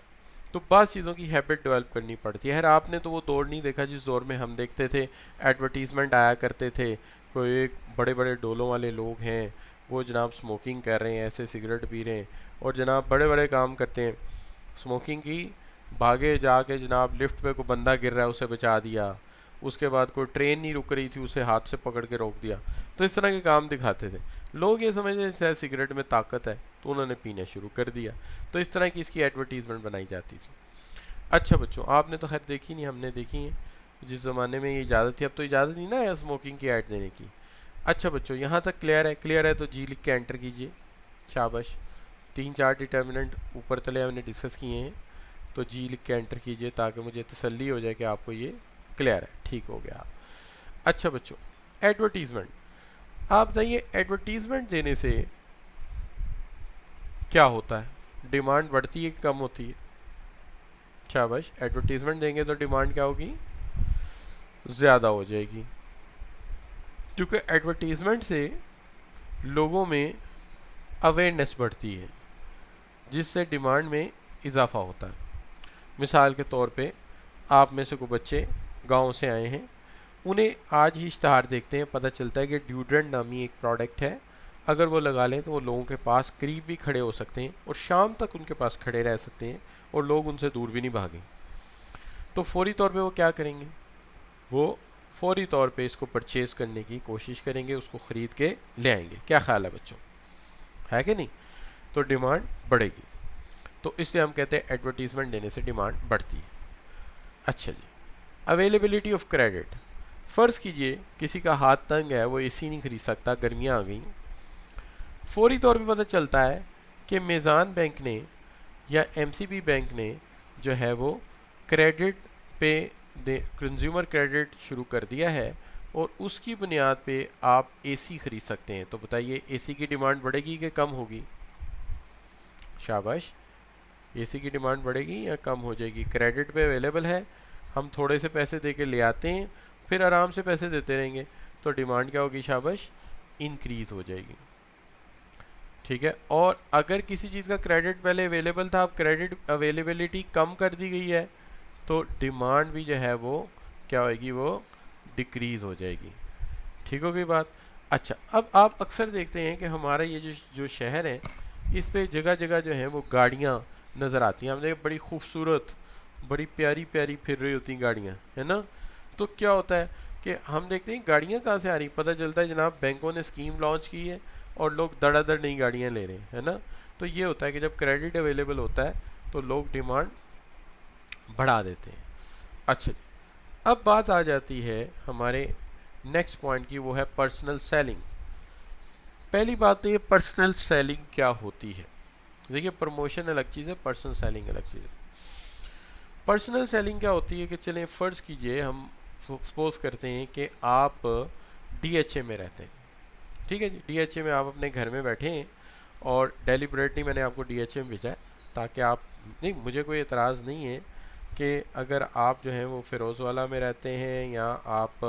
तो बाज़ चीज़ों की हैबिट डेवलप करनी पड़ती है। आपने तो वो दौर नहीं देखा जिस दौर में हम देखते थे एडवर्टीज़मेंट आया करते थे, कोई एक बड़े बड़े डोलों वाले लोग हैं वो जनाब स्मोकिंग कर रहे हैं, ऐसे सिगरेट पी रहे हैं और जनाब बड़े बड़े काम करते हैं स्मोकिंग की, भागे जाके जनाब लिफ्ट पे कोई बंदा गिर रहा है उसे बचा दिया, उसके बाद कोई ट्रेन नहीं रुक रही थी उसे हाथ से पकड़ के रोक दिया। तो इस तरह के काम दिखाते थे। लोग ये समझते थे सिगरेट में ताकत है तो उन्होंने पीना शुरू कर दिया। तो इस तरह की इसकी एडवर्टीज़मेंट बनाई जाती थी। अच्छा बच्चों, आपने तो खैर देखी नहीं, हमने देखी है। जिस ज़माने में ये इजाज़त थी, अब तो इजाज़त नहीं ना है स्मोकिंग की ऐड देने की। अच्छा बच्चों, यहाँ तक क्लियर है? क्लियर है तो जी लिख के एंटर कीजिए। शाबाश। 3-4 डिटर्मिनेंट ऊपर तले हमने डिस्कस किए हैं, तो जी लिख के एंटर कीजिए ताकि मुझे तसल्ली हो जाए कि आपको ये क्लियर है, ठीक हो गया। अच्छा बच्चों, एडवर्टीज़मेंट, आप बताइए एडवर्टीज़मेंट देने से क्या होता है? डिमांड बढ़ती है कि कम होती है? शाबाश, एडवर्टीज़मेंट देंगे तो डिमांड क्या होगी? ज़्यादा हो जाएगी, क्योंकि एडवर्टीज़मेंट से लोगों में अवेयरनेस बढ़ती है जिससे डिमांड में इजाफा होता है। मिसाल के तौर पे आप में से कोई बच्चे गांव से आए हैं, उन्हें आज ही इश्तहार देखते हैं, पता चलता है कि ड्यूड्रेंट नामी एक प्रोडक्ट है, अगर वो लगा लें तो वो लोगों के पास करीब भी खड़े हो सकते हैं और शाम तक उनके पास खड़े रह सकते हैं और लोग उनसे दूर भी नहीं भागें। तो फौरी तौर पे वो क्या करेंगे? वो फौरी तौर पे इसको परचेज़ करने की कोशिश करेंगे, उसको ख़रीद के ले आएंगे। क्या ख्याल है बच्चों, है कि नहीं? तो डिमांड बढ़ेगी। तो इसलिए हम कहते हैं एडवर्टीज़मेंट देने से डिमांड बढ़ती है। अच्छा जी, अवेलेबिलिटी ऑफ क्रेडिट। फ़र्ज़ कीजिए किसी का हाथ तंग है, वो एसी नहीं खरीद सकता, गर्मियाँ आ गई, फौरी तौर पे पता चलता है कि मीज़ान बैंक ने या एमसीबी बैंक ने जो है वो क्रेडिट पे कंज्यूमर क्रेडिट शुरू कर दिया है और उसकी बुनियाद पे आप एसी ख़रीद सकते हैं। तो बताइए एसी की डिमांड बढ़ेगी कि कम होगी? शाबाश, एसी की डिमांड बढ़ेगी या कम हो जाएगी? क्रेडिट पे अवेलेबल है, हम थोड़े से पैसे दे के ले आते हैं, फिर आराम से पैसे देते रहेंगे, तो डिमांड क्या होगी? शाबाश, इंक्रीज़ हो जाएगी। ठीक है। और अगर किसी चीज़ का क्रेडिट पहले अवेलेबल था, अब क्रेडिट अवेलेबिलिटी कम कर दी गई है, तो डिमांड भी जो है वो क्या होगी? वो डिक्रीज़ हो जाएगी। ठीक हो गई बात? अच्छा, अब आप अक्सर देखते हैं कि हमारा ये जो शहर है, इस पे जगह जगह जो है वो गाड़ियाँ नज़र आती हैं। हमने बड़ी खूबसूरत, बड़ी प्यारी प्यारी फिर रही होती गाड़ियाँ, है ना? तो क्या होता है कि हम देखते हैं गाड़ियाँ कहाँ से आ रही, पता चलता है जनाब बैंकों ने स्कीम लॉन्च की है और लोग धड़ाधड़ नई गाड़ियाँ ले रहे हैं, है ना? तो ये होता है कि जब क्रेडिट अवेलेबल होता है तो लोग डिमांड बढ़ा देते हैं। अच्छा, अब बात आ जाती है हमारे नेक्स्ट पॉइंट की, वो है पर्सनल सेलिंग। पहली बात तो ये पर्सनल सेलिंग क्या होती है। देखिए प्रमोशन अलग चीज़ है, पर्सनल सेलिंग अलग चीज़ है। पर्सनल सेलिंग क्या होती है कि चलें फ़र्ज़ कीजिए हम सपोज करते हैं कि आप डीएचए में रहते हैं, ठीक है जी। डीएचए में आप अपने घर में बैठे हैं और डेलिबरेटली मैंने आपको डीएचए में भेजा है ताकि आप, नहीं मुझे कोई एतराज़ नहीं है कि अगर आप जो हैं वो फ़िरोज़वाला में रहते हैं या आप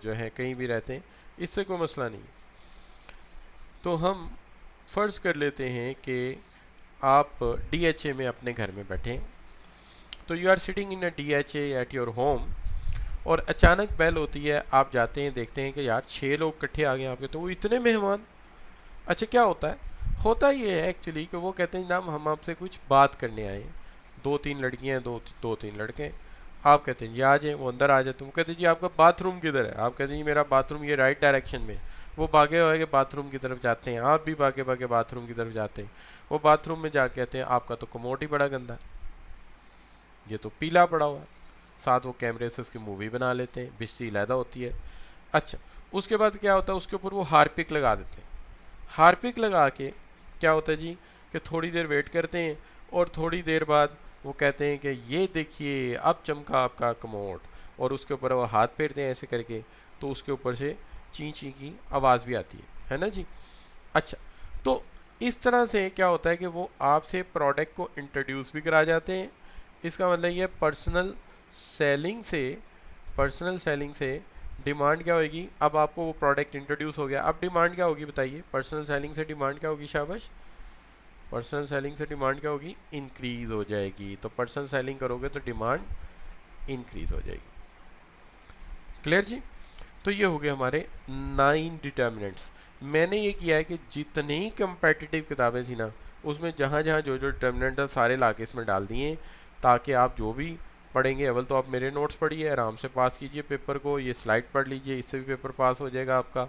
जो है कहीं भी रहते हैं, इससे कोई मसला नहीं। तो हम फ़र्ज़ कर लेते हैं कि आप डीएचए में अपने घर में बैठे हैं, तो you are sitting in a DHA at your home, और अचानक बेल होती है, आप जाते हैं देखते हैं कि यार 6 लोग इकट्ठे आ गए आपके, तो वो इतने मेहमान। अच्छा क्या होता है, होता ये है एक्चुअली कि वो कहते हैं जनाब हम आपसे कुछ बात करने आए हैं, 2-3 लड़कियाँ हैं, दो तीन लड़के हैं। आप कहते हैं जी आ जाए, वो अंदर आ जाते हैं। वो कहते हैं जी आपका बाथरूम किधर है, आप कहते हैं जी मेरा बाथरूम ये राइट डायरेक्शन में। वो भागे भागे बाथरूम की तरफ जाते हैं, आप भी भागे भागे बाथरूम की तरफ जाते हैं। वो बाथरूम में जा कहते हैं आपका तो कमोड ही बड़ा गंदा है, ये तो पीला पड़ा हुआ है। साथ वो कैमरे से उसकी मूवी बना लेते हैं, बिजली लैदा होती है। अच्छा उसके बाद क्या होता है, उसके ऊपर वो हार्पिक लगा देते हैं। हार्पिक लगा के क्या होता है जी कि थोड़ी देर वेट करते हैं और थोड़ी देर बाद वो कहते हैं कि ये देखिए अब चमका आपका कमोड, और उसके ऊपर वो हाथ फेरते हैं ऐसे करके, तो उसके ऊपर से ची ची की आवाज़ भी आती है ना जी। अच्छा तो इस तरह से क्या होता है कि वो आपसे प्रोडक्ट को इंट्रोड्यूस भी करा जाते हैं। इसका मतलब ये पर्सनल सेलिंग से डिमांड क्या होगी। अब आपको वो प्रोडक्ट इंट्रोड्यूस हो गया, अब डिमांड क्या होगी बताइए। पर्सनल सेलिंग से डिमांड क्या होगी, शाबाश। पर्सनल सेलिंग से डिमांड क्या होगी, इंक्रीज हो जाएगी। तो पर्सनल सेलिंग करोगे तो डिमांड इंक्रीज हो जाएगी। क्लियर जी। तो ये हो गए हमारे 9 डिटर्मिनेंट्स। मैंने ये किया है कि जितनी ही कंपेटिटिव किताबें थी ना, उसमें जहाँ जहाँ जो डिटर्मिनेंट है सारे ला के इसमें डाल दिए, ताकि आप जो भी पढ़ेंगे, अव्वल तो आप मेरे नोट्स पढ़िए, आराम से पास कीजिए पेपर को, ये स्लाइड पढ़ लीजिए, इससे भी पेपर पास हो जाएगा आपका,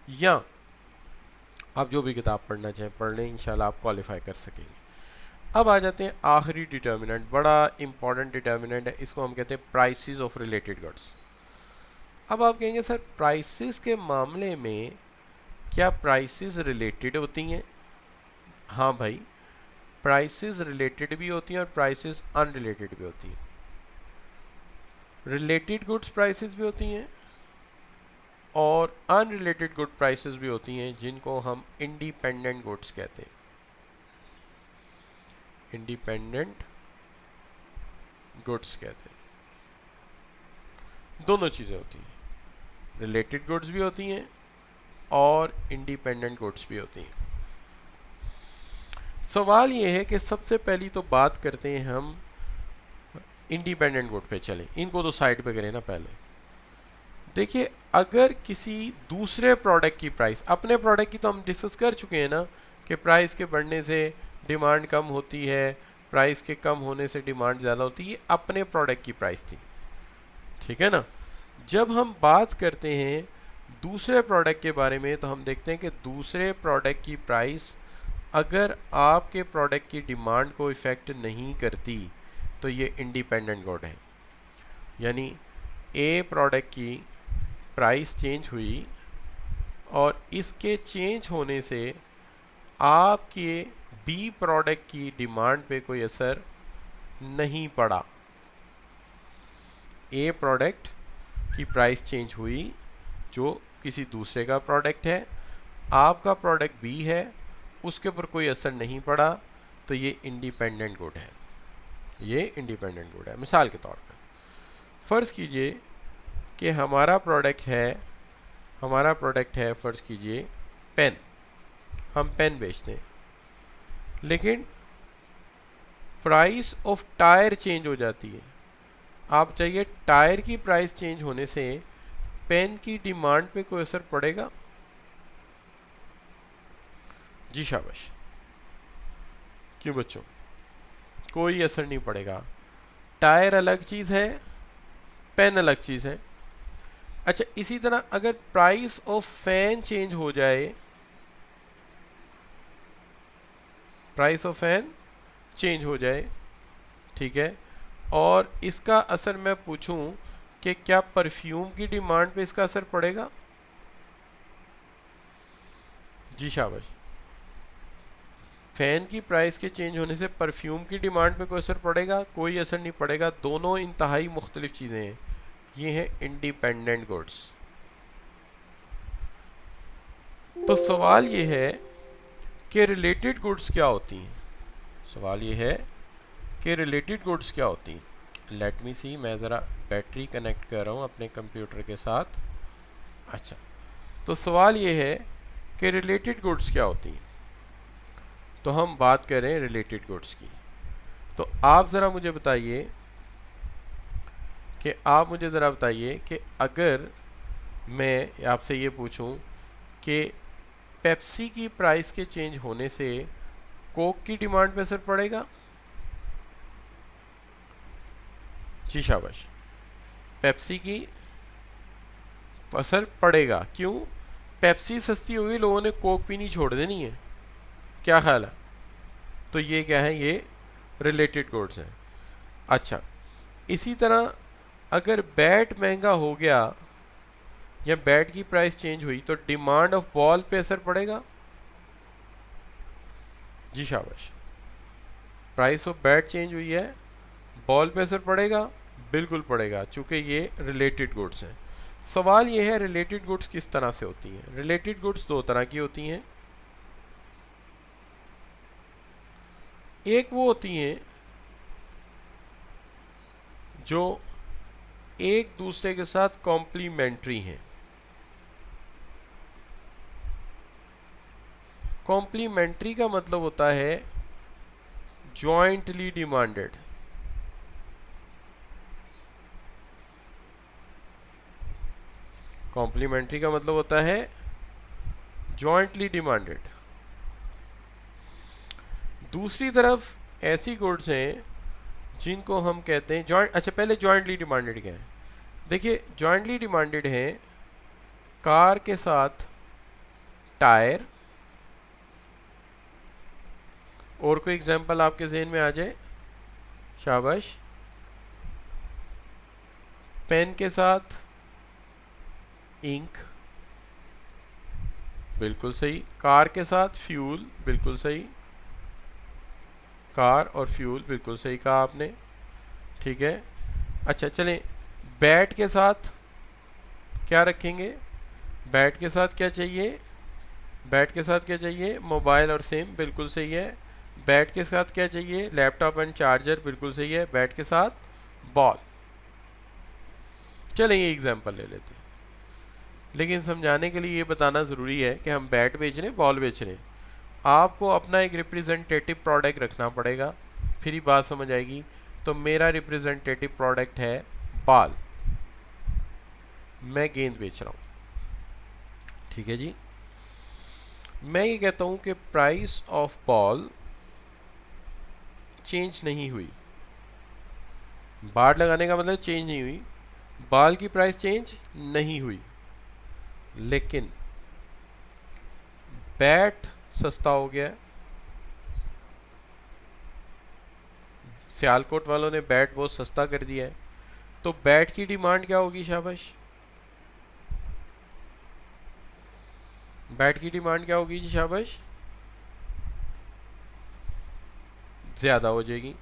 या आप जो भी किताब पढ़ना चाहें पढ़ लें, इंशाल्लाह आप क्वालिफाई कर सकेंगे। अब आ जाते हैं आखिरी डिटर्मिनेंट, बड़ा इंपॉर्टेंट डिटर्मिनेंट है, इसको हम कहते हैं प्राइसेस ऑफ रिलेटेड गुड्स। अब आप कहेंगे सर प्राइसेस के मामले में क्या प्राइसेस रिलेटेड होती हैं। हाँ भाई, प्राइसेस रिलेटेड भी होती हैं और प्राइसेस अनरिलेटेड भी होती हैं। रिलेटेड गुड्स प्राइसेस भी होती हैं और अनरिलेटेड गुड प्राइसेस भी होती हैं, जिनको हम इंडिपेंडेंट गुड्स कहते हैं। इंडिपेंडेंट गुड्स कहते हैं। दोनों चीज़ें होती हैं, रिलेटेड गुड्स भी होती हैं और इंडिपेंडेंट गुड्स भी होती हैं। सवाल ये है कि सबसे पहली तो बात करते हैं हम इंडिपेंडेंट गुड पे, चलें इनको तो साइड पे करें ना पहले। देखिए अगर किसी दूसरे प्रोडक्ट की प्राइस, अपने प्रोडक्ट की तो हम डिस्कस कर चुके हैं ना कि प्राइस के बढ़ने से डिमांड कम होती है, प्राइस के कम होने से डिमांड ज़्यादा होती है, अपने प्रोडक्ट की प्राइस थी, ठीक है ना। जब हम बात करते हैं दूसरे प्रोडक्ट के बारे में, तो हम देखते हैं कि दूसरे प्रोडक्ट की प्राइस अगर आपके प्रोडक्ट की डिमांड को इफ़ेक्ट नहीं करती तो ये इंडिपेंडेंट गुड है। यानी ए प्रोडक्ट की प्राइस चेंज हुई और इसके चेंज होने से आपके बी प्रोडक्ट की डिमांड पे कोई असर नहीं पड़ा। ए प्रोडक्ट की प्राइस चेंज हुई जो किसी दूसरे का प्रोडक्ट है, आपका प्रोडक्ट बी है, उसके ऊपर कोई असर नहीं पड़ा, तो ये इंडिपेंडेंट गुड है। ये इंडिपेंडेंट गुड है। मिसाल के तौर पर फ़र्ज़ कीजिए कि हमारा प्रोडक्ट है फ़र्ज़ कीजिए पेन, हम पेन बेचते हैं, लेकिन प्राइस ऑफ टायर चेंज हो जाती है। आप चाहिए टायर की प्राइस चेंज होने से पेन की डिमांड पे कोई असर पड़ेगा? जी शाबाश, क्यों बच्चों, कोई असर नहीं पड़ेगा। टायर अलग चीज़ है, पेन अलग चीज़ है। अच्छा इसी तरह अगर प्राइस ऑफ फैन चेंज हो जाए, प्राइस ऑफ फैन चेंज हो जाए, ठीक है, और इसका असर मैं पूछूं कि क्या परफ्यूम की डिमांड पे इसका असर पड़ेगा? जी शाबाश। फैन की प्राइस के चेंज होने से परफ्यूम की डिमांड पे कोई असर पड़ेगा? कोई असर नहीं पड़ेगा। दोनों इंतहाई मुख्तलिफ चीज़ें हैं। ये हैं इंडिपेंडेंट गुड्स। तो सवाल ये है कि रिलेटेड गुड्स क्या होती हैं। सवाल ये है कि रिलेटेड गुड्स क्या होती हैं। लेट मी सी, मैं ज़रा बैटरी कनेक्ट कर रहा हूँ अपने कंप्यूटर के साथ। अच्छा, तो सवाल ये है कि रिलेटेड गुड्स क्या होती हैं। तो हम बात करें रिलेटेड गुड्स की। तो आप ज़रा मुझे बताइए कि अगर मैं आपसे ये पूछूं कि पेप्सी की प्राइस के चेंज होने से कोक की डिमांड पे असर पड़ेगा? जी शाबाश। पेप्सी की असर पड़ेगा। क्यों? पेप्सी सस्ती होगी, लोगों ने कोक पीनी छोड़ देनी है। क्या ख्याल है? तो ये क्या है? ये रिलेटेड गुड्स हैं। अच्छा, इसी तरह अगर बैट महंगा हो गया या बैट की प्राइस चेंज हुई तो डिमांड ऑफ बॉल पे असर पड़ेगा? जी शाबाश। प्राइस ऑफ बैट चेंज हुई है, बॉल पे असर पड़ेगा? बिल्कुल पड़ेगा, चूंकि ये रिलेटेड गुड्स हैं। सवाल ये है रिलेटेड गुड्स किस तरह से होती हैं। रिलेटेड गुड्स दो तरह की होती हैं। एक वो होती हैं जो एक दूसरे के साथ कॉम्प्लीमेंट्री हैं। कॉम्प्लीमेंट्री का मतलब होता है जॉइंटली डिमांडेड। कॉम्प्लीमेंट्री का मतलब होता है जॉइंटली डिमांडेड। दूसरी तरफ ऐसी गुड्स हैं जिनको हम कहते हैं जॉइंट। अच्छा, पहले जॉइंटली डिमांडेड क्या है? देखिए, जॉइंटली डिमांडेड है कार के साथ टायर। और कोई एग्जांपल आपके जहन में आ जाए? शाबाश। पेन के साथ इंक, बिल्कुल सही। कार के साथ फ्यूल, बिल्कुल सही। कार और फ्यूल, बिल्कुल सही कहा आपने। ठीक है। अच्छा, चलें बैट के साथ क्या रखेंगे? बैट के साथ क्या चाहिए? बैट के साथ क्या चाहिए? मोबाइल और सिम, बिल्कुल सही है। बैट के साथ क्या चाहिए? लैपटॉप एंड चार्जर, बिल्कुल सही है। बैट के साथ बॉल। चलें ये एग्जांपल ले लेते हैं, लेकिन समझाने के लिए ये बताना ज़रूरी है कि हम बैट बेच रहे हैं, बॉल बेच रहे हैं। आपको अपना एक रिप्रेजेंटेटिव प्रोडक्ट रखना पड़ेगा, फिर ही बात समझ आएगी। तो मेरा रिप्रेजेंटेटिव प्रोडक्ट है बॉल। मैं गेंद बेच रहा हूँ। ठीक है जी। मैं ये कहता हूँ कि प्राइस ऑफ बॉल चेंज नहीं हुई। बार लगाने का मतलब चेंज नहीं हुई। बॉल की प्राइस चेंज नहीं हुई, लेकिन बैट सस्ता हो गया है। सियालकोट वालों ने बैट बहुत सस्ता कर दिया है, तो बैट की डिमांड क्या होगी? शाबाश। बैट की डिमांड क्या होगी जी? शाबाश, ज़्यादा हो जाएगी।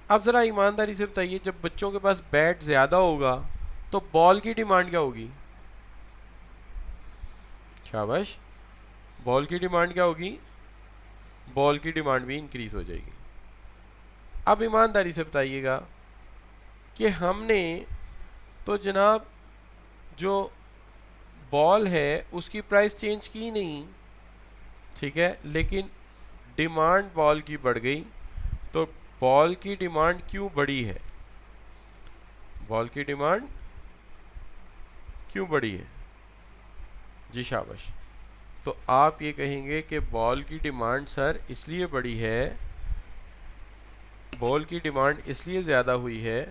अब ज़रा ईमानदारी से बताइए, जब बच्चों के पास बैट ज़्यादा होगा तो बॉल की डिमांड क्या होगी? शाबाश। बॉल की डिमांड क्या होगी? बॉल की डिमांड भी इंक्रीज हो जाएगी। अब ईमानदारी से बताइएगा कि हमने तो जनाब जो बॉल है उसकी प्राइस चेंज की नहीं, ठीक है, लेकिन डिमांड बॉल की बढ़ गई। तो बॉल की डिमांड क्यों बढ़ी है? बॉल की डिमांड क्यों बढ़ी है? जी शाबाश। तो आप ये कहेंगे कि बॉल की डिमांड सर इसलिए बढ़ी है, बॉल की डिमांड इसलिए ज़्यादा हुई है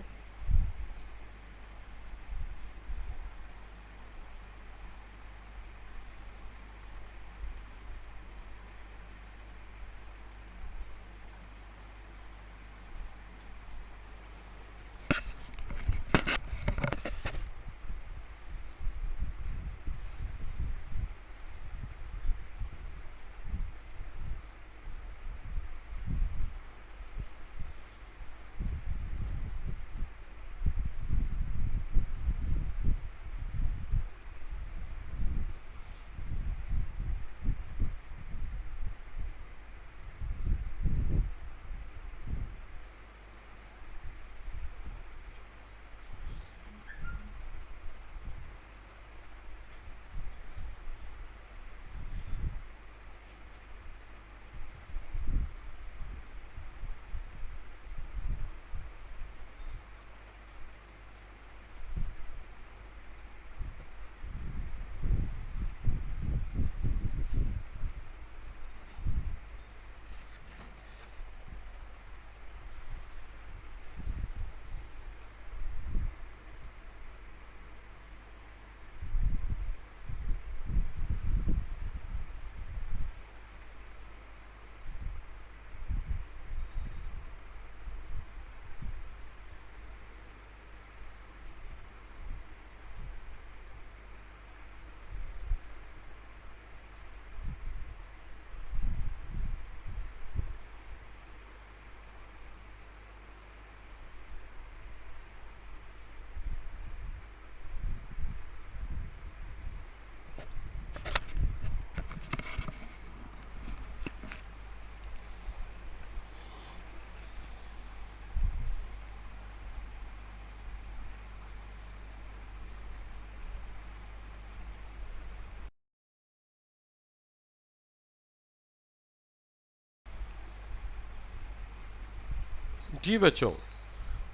जी बच्चों,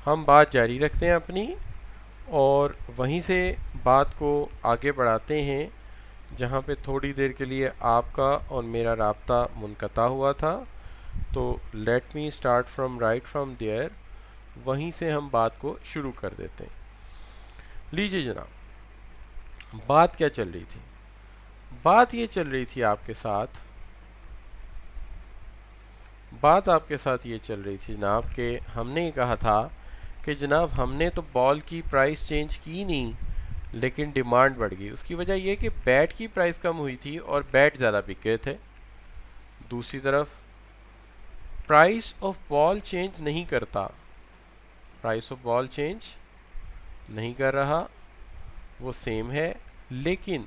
हम बात जारी रखते हैं अपनी और वहीं से बात को आगे बढ़ाते हैं जहाँ पे थोड़ी देर के लिए आपका और मेरा राब्ता मुनक़ता हुआ था। तो let me start from right from there, वहीं से हम बात को शुरू कर देते हैं। लीजिए जनाब, बात क्या चल रही थी? बात ये चल रही थी आपके साथ, ये चल रही थी जनाब कि हमने ये कहा था कि जनाब हमने तो बॉल की प्राइस चेंज की नहीं, लेकिन डिमांड बढ़ गई। उसकी वजह यह कि बैट की प्राइस कम हुई थी और बैट ज़्यादा बिक गए थे। दूसरी तरफ प्राइस ऑफ बॉल चेंज नहीं करता, प्राइस ऑफ बॉल चेंज नहीं कर रहा, वो सेम है, लेकिन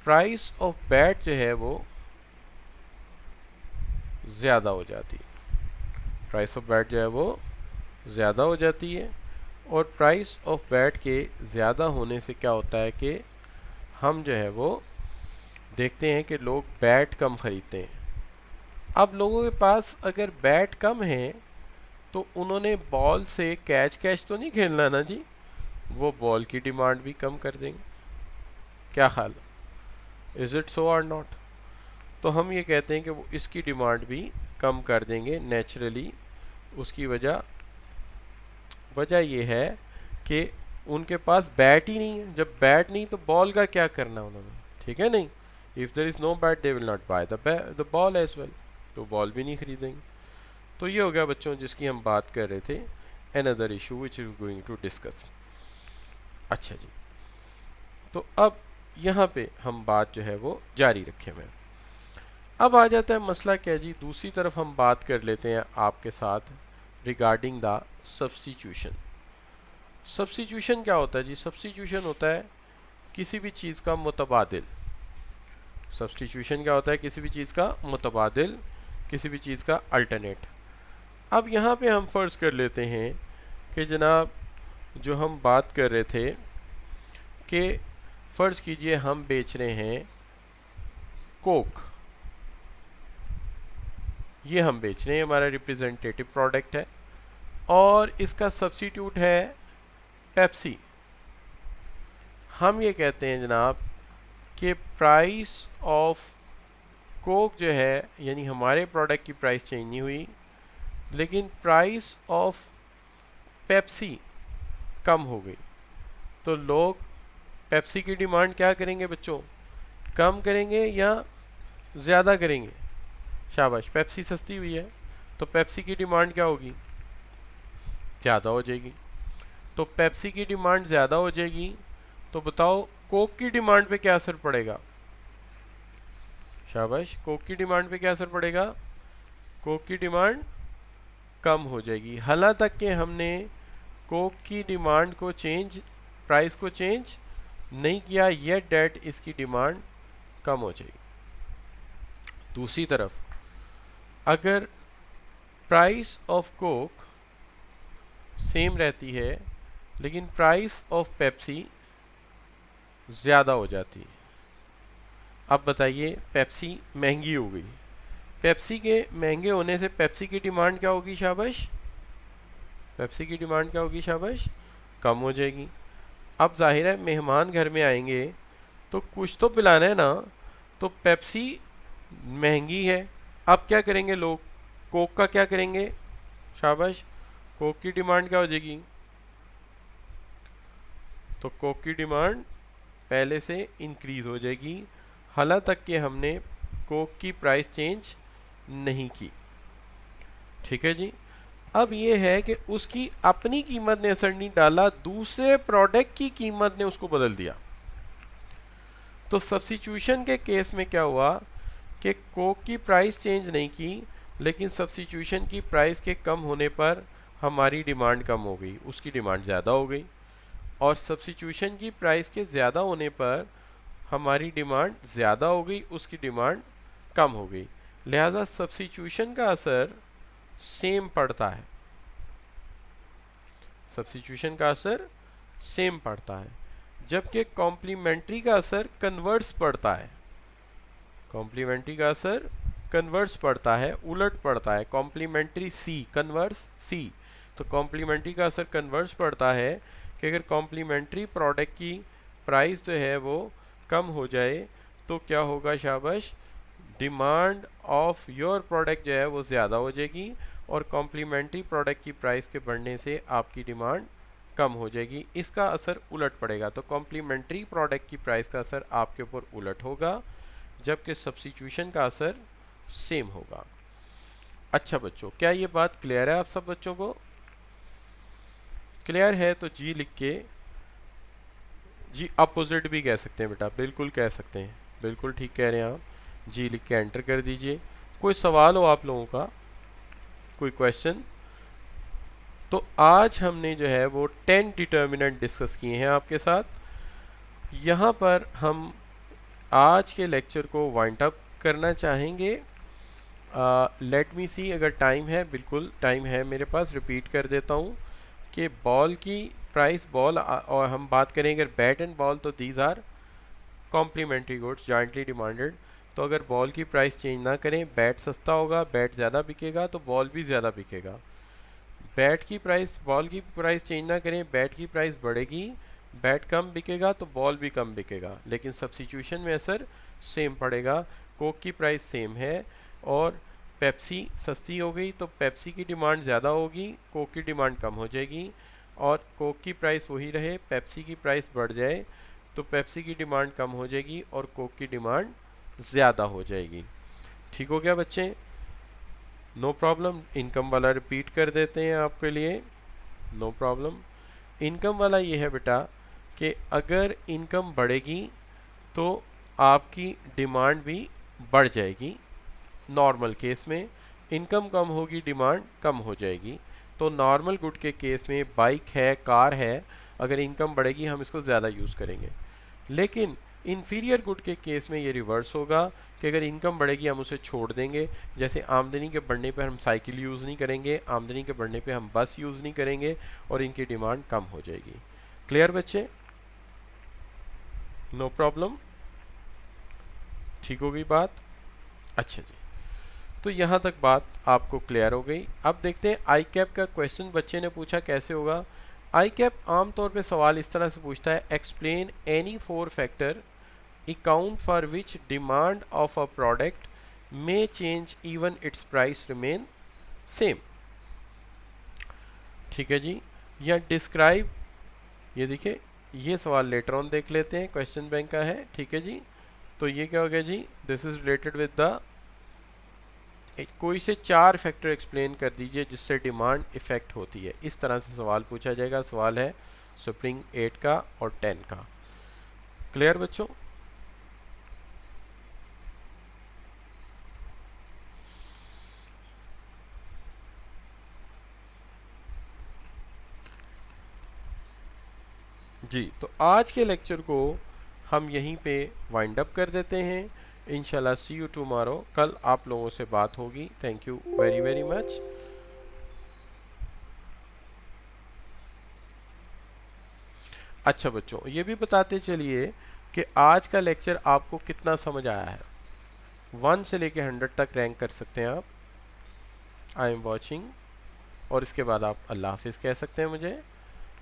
प्राइस ऑफ बैट जो है वो ज़्यादा हो जाती है। प्राइस ऑफ बैट जो है वो ज़्यादा हो जाती है और प्राइस ऑफ बैट के ज़्यादा होने से क्या होता है कि हम जो है वो देखते हैं कि लोग बैट कम ख़रीदते हैं। अब लोगों के पास अगर बैट कम है तो उन्होंने बॉल से कैच तो नहीं खेलना ना जी, वो बॉल की डिमांड भी कम कर देंगे। क्या ख्याल, इज़ इट सो और नॉट? तो हम ये कहते हैं कि वो इसकी डिमांड भी कम कर देंगे नेचुरली। उसकी वजह ये है कि उनके पास बैट ही नहीं है। जब बैट नहीं तो बॉल का क्या करना उन्होंने, ठीक है नहीं? If there is no bat they will not buy the ball as well, तो बॉल भी नहीं खरीदेंगे। तो ये हो गया बच्चों जिसकी हम बात कर रहे थे, another issue which is going to discuss. अच्छा जी, तो अब यहाँ पे हम बात जो है वो जारी रखे हुए हैं। अब आ जाता है मसला क्या जी, दूसरी तरफ हम बात कर लेते हैं आपके साथ रिगार्डिंग द सब्स्टिट्यूशन। सब्स्टिट्यूशन क्या होता है जी? सब्स्टिट्यूशन होता है किसी भी चीज़ का मुतबादिल। सब्स्टिट्यूशन क्या होता है? किसी भी चीज़ का मुतबादिल, किसी भी चीज़ का अल्टरनेट। अब यहाँ पे हम फ़र्ज़ कर लेते हैं कि जनाब जो हम बात कर रहे थे कि फ़र्ज़ कीजिए हम बेच रहे हैं कोक, ये हम बेच रहे हैं, हमारा रिप्रेजेंटेटिव प्रोडक्ट है, और इसका सब्स्टिट्यूट है पेप्सी। हम ये कहते हैं जनाब कि प्राइस ऑफ कोक जो है, यानी हमारे प्रोडक्ट की प्राइस चेंज नहीं हुई, लेकिन प्राइस ऑफ पेप्सी कम हो गई। तो लोग पेप्सी की डिमांड क्या करेंगे बच्चों? कम करेंगे या ज़्यादा करेंगे? शाबाश, पेप्सी सस्ती हुई है तो पेप्सी की डिमांड क्या होगी? ज़्यादा हो जाएगी। तो पेप्सी की डिमांड ज़्यादा हो जाएगी तो बताओ कोक की डिमांड पे क्या असर पड़ेगा? शाबाश, कोक की डिमांड पे क्या असर पड़ेगा? कोक की डिमांड कम हो जाएगी। हालां तक कि हमने कोक की डिमांड को चेंज, प्राइस को चेंज नहीं किया, येट डेट इसकी डिमांड कम हो जाएगी। दूसरी तरफ अगर प्राइस ऑफ कोक सेम रहती है लेकिन प्राइस ऑफ पेप्सी ज़्यादा हो जाती है, अब बताइए पेप्सी महंगी हो गई, पेप्सी के महंगे होने से पेप्सी की डिमांड क्या होगी? शाबाश, पेप्सी की डिमांड क्या होगी? शाबाश, कम हो जाएगी। अब जाहिर है मेहमान घर में आएंगे तो कुछ तो पिलाना है ना, तो पेप्सी महंगी है, अब क्या करेंगे लोग? कोक का क्या करेंगे? शाबाश, कोक की डिमांड क्या हो जाएगी? तो कोक की डिमांड पहले से इंक्रीज़ हो जाएगी, हालां तक कि हमने कोक की प्राइस चेंज नहीं की। ठीक है जी। अब ये है कि उसकी अपनी कीमत ने असर नहीं डाला, दूसरे प्रोडक्ट की कीमत ने उसको बदल दिया। तो सब्स्टिट्यूशन के केस में क्या हुआ कि कोक की प्राइस चेंज नहीं की, लेकिन सब्स्टिट्यूशन की प्राइस के कम होने पर हमारी डिमांड कम हो गई, उसकी डिमांड ज़्यादा हो गई, और सब्स्टिट्यूशन की प्राइस के ज़्यादा होने पर हमारी डिमांड ज़्यादा हो गई, उसकी डिमांड कम हो गई। लिहाजा सब्स्टिट्यूशन का असर सेम पड़ता है, सब्स्टिट्यूशन का असर सेम पड़ता है, जबकि कॉम्प्लीमेंट्री का असर कन्वर्स पड़ता है। कॉम्प्लीमेंट्री का असर कन्वर्स पड़ता है, उलट पड़ता है। कॉम्प्लीमेंट्री सी, कन्वर्स सी। तो कॉम्प्लीमेंट्री का असर कन्वर्स पड़ता है कि अगर कॉम्प्लीमेंट्री प्रोडक्ट की प्राइस जो है वो कम हो जाए तो क्या होगा शाबाश, डिमांड ऑफ योर प्रोडक्ट जो है वो ज़्यादा हो जाएगी और कॉम्प्लीमेंट्री प्रोडक्ट की प्राइस के बढ़ने से आपकी डिमांड कम हो जाएगी। इसका असर उलट पड़ेगा, तो कॉम्प्लीमेंट्री प्रोडक्ट की प्राइस का असर आपके ऊपर उलट होगा जबकि सब्स्टिट्यूशन का असर सेम होगा। अच्छा बच्चों, क्या ये बात क्लियर है आप सब बच्चों को? क्लियर है तो जी लिख के, जी अपोजिट भी कह सकते हैं बेटा, बिल्कुल कह सकते हैं, बिल्कुल ठीक कह रहे हैं आप, जी लिख के एंटर कर दीजिए। कोई सवाल हो आप लोगों का, कोई क्वेश्चन? तो आज हमने जो है वो 10 डिटर्मिनेंट डिस्कस किए हैं आपके साथ। यहाँ पर हम आज के लेक्चर को वाइंड अप करना चाहेंगे। लेट मी सी, अगर टाइम है, बिल्कुल टाइम है मेरे पास। रिपीट कर देता हूँ कि बॉल की प्राइस, बॉल और हम बात करें अगर बैट एंड बॉल, तो these are complementary goods jointly demanded. तो अगर बॉल की प्राइस चेंज ना करें, बैट सस्ता होगा, बैट ज़्यादा बिकेगा तो बॉल भी ज़्यादा बिकेगा। बैट की प्राइस, बॉल की प्राइस चेंज ना करें, बैट की प्राइस बढ़ेगी, बैट कम बिकेगा तो बॉल भी कम बिकेगा, लेकिन सब्स्टिट्यूशन में असर सेम पड़ेगा। कोक की प्राइस सेम है और पेप्सी सस्ती हो गई तो पेप्सी की डिमांड ज़्यादा होगी, कोक की डिमांड कम हो जाएगी। और कोक की प्राइस वही रहे, पेप्सी की प्राइस बढ़ जाए तो पेप्सी की डिमांड कम हो जाएगी और कोक की डिमांड ज़्यादा हो जाएगी। ठीक हो गया बच्चे? No problem. इनकम वाला रिपीट कर देते हैं आपके लिए, नो प्रॉब्लम। इनकम वाला ये है बेटा कि अगर इनकम बढ़ेगी तो आपकी डिमांड भी बढ़ जाएगी। नॉर्मल केस में इनकम कम होगी, डिमांड कम हो जाएगी। तो नॉर्मल गुड के केस में, बाइक है, कार है, अगर इनकम बढ़ेगी हम इसको ज़्यादा यूज़ करेंगे। लेकिन इन्फीरियर गुड के केस में ये रिवर्स होगा कि अगर इनकम बढ़ेगी हम उसे छोड़ देंगे। जैसे आमदनी के बढ़ने पर हम साइकिल यूज़ नहीं करेंगे, आमदनी के बढ़ने पे हम बस यूज़ नहीं करेंगे और इनकी डिमांड कम हो जाएगी। क्लियर बच्चे? नो प्रॉब्लम, ठीक हो गई बात? अच्छा जी, तो यहाँ तक बात आपको क्लियर हो गई। अब देखते हैं आई कैप का क्वेश्चन बच्चे ने पूछा कैसे होगा। आई कैप आमतौर पे सवाल इस तरह से पूछता है, explain any 4 factor account for which demand of a product may change even it's price remain same. ठीक है जी, या डिस्क्राइब, ये देखिए ये सवाल लेटर ऑन देख लेते हैं, क्वेश्चन बैंक का है। ठीक है जी, तो ये क्या हो गया जी, this is related with the, कोई से 4 फैक्टर एक्सप्लेन कर दीजिए जिससे डिमांड इफेक्ट होती है। इस तरह से सवाल पूछा जाएगा। सवाल है स्प्रिंग 8 का और 10 का। क्लियर बच्चों? जी, तो आज के लेक्चर को हम यहीं पे वाइंड अप कर देते हैं। इंशाल्लाह सी यू टुमारो, कल आप लोगों से बात होगी। Thank you very very much. अच्छा बच्चों, ये भी बताते चलिए कि आज का लेक्चर आपको कितना समझ आया है। 1 से लेके 100 तक रैंक कर सकते हैं आप। आई एम वॉचिंग, और इसके बाद आप अल्लाह हाफिज़ कह सकते हैं मुझे।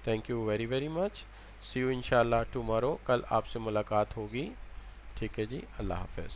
Thank you very very much. See you इंशाल्लाह टुमारो, कल आपसे मुलाकात होगी। ठीक है जी, अल्लाह हाफिज़।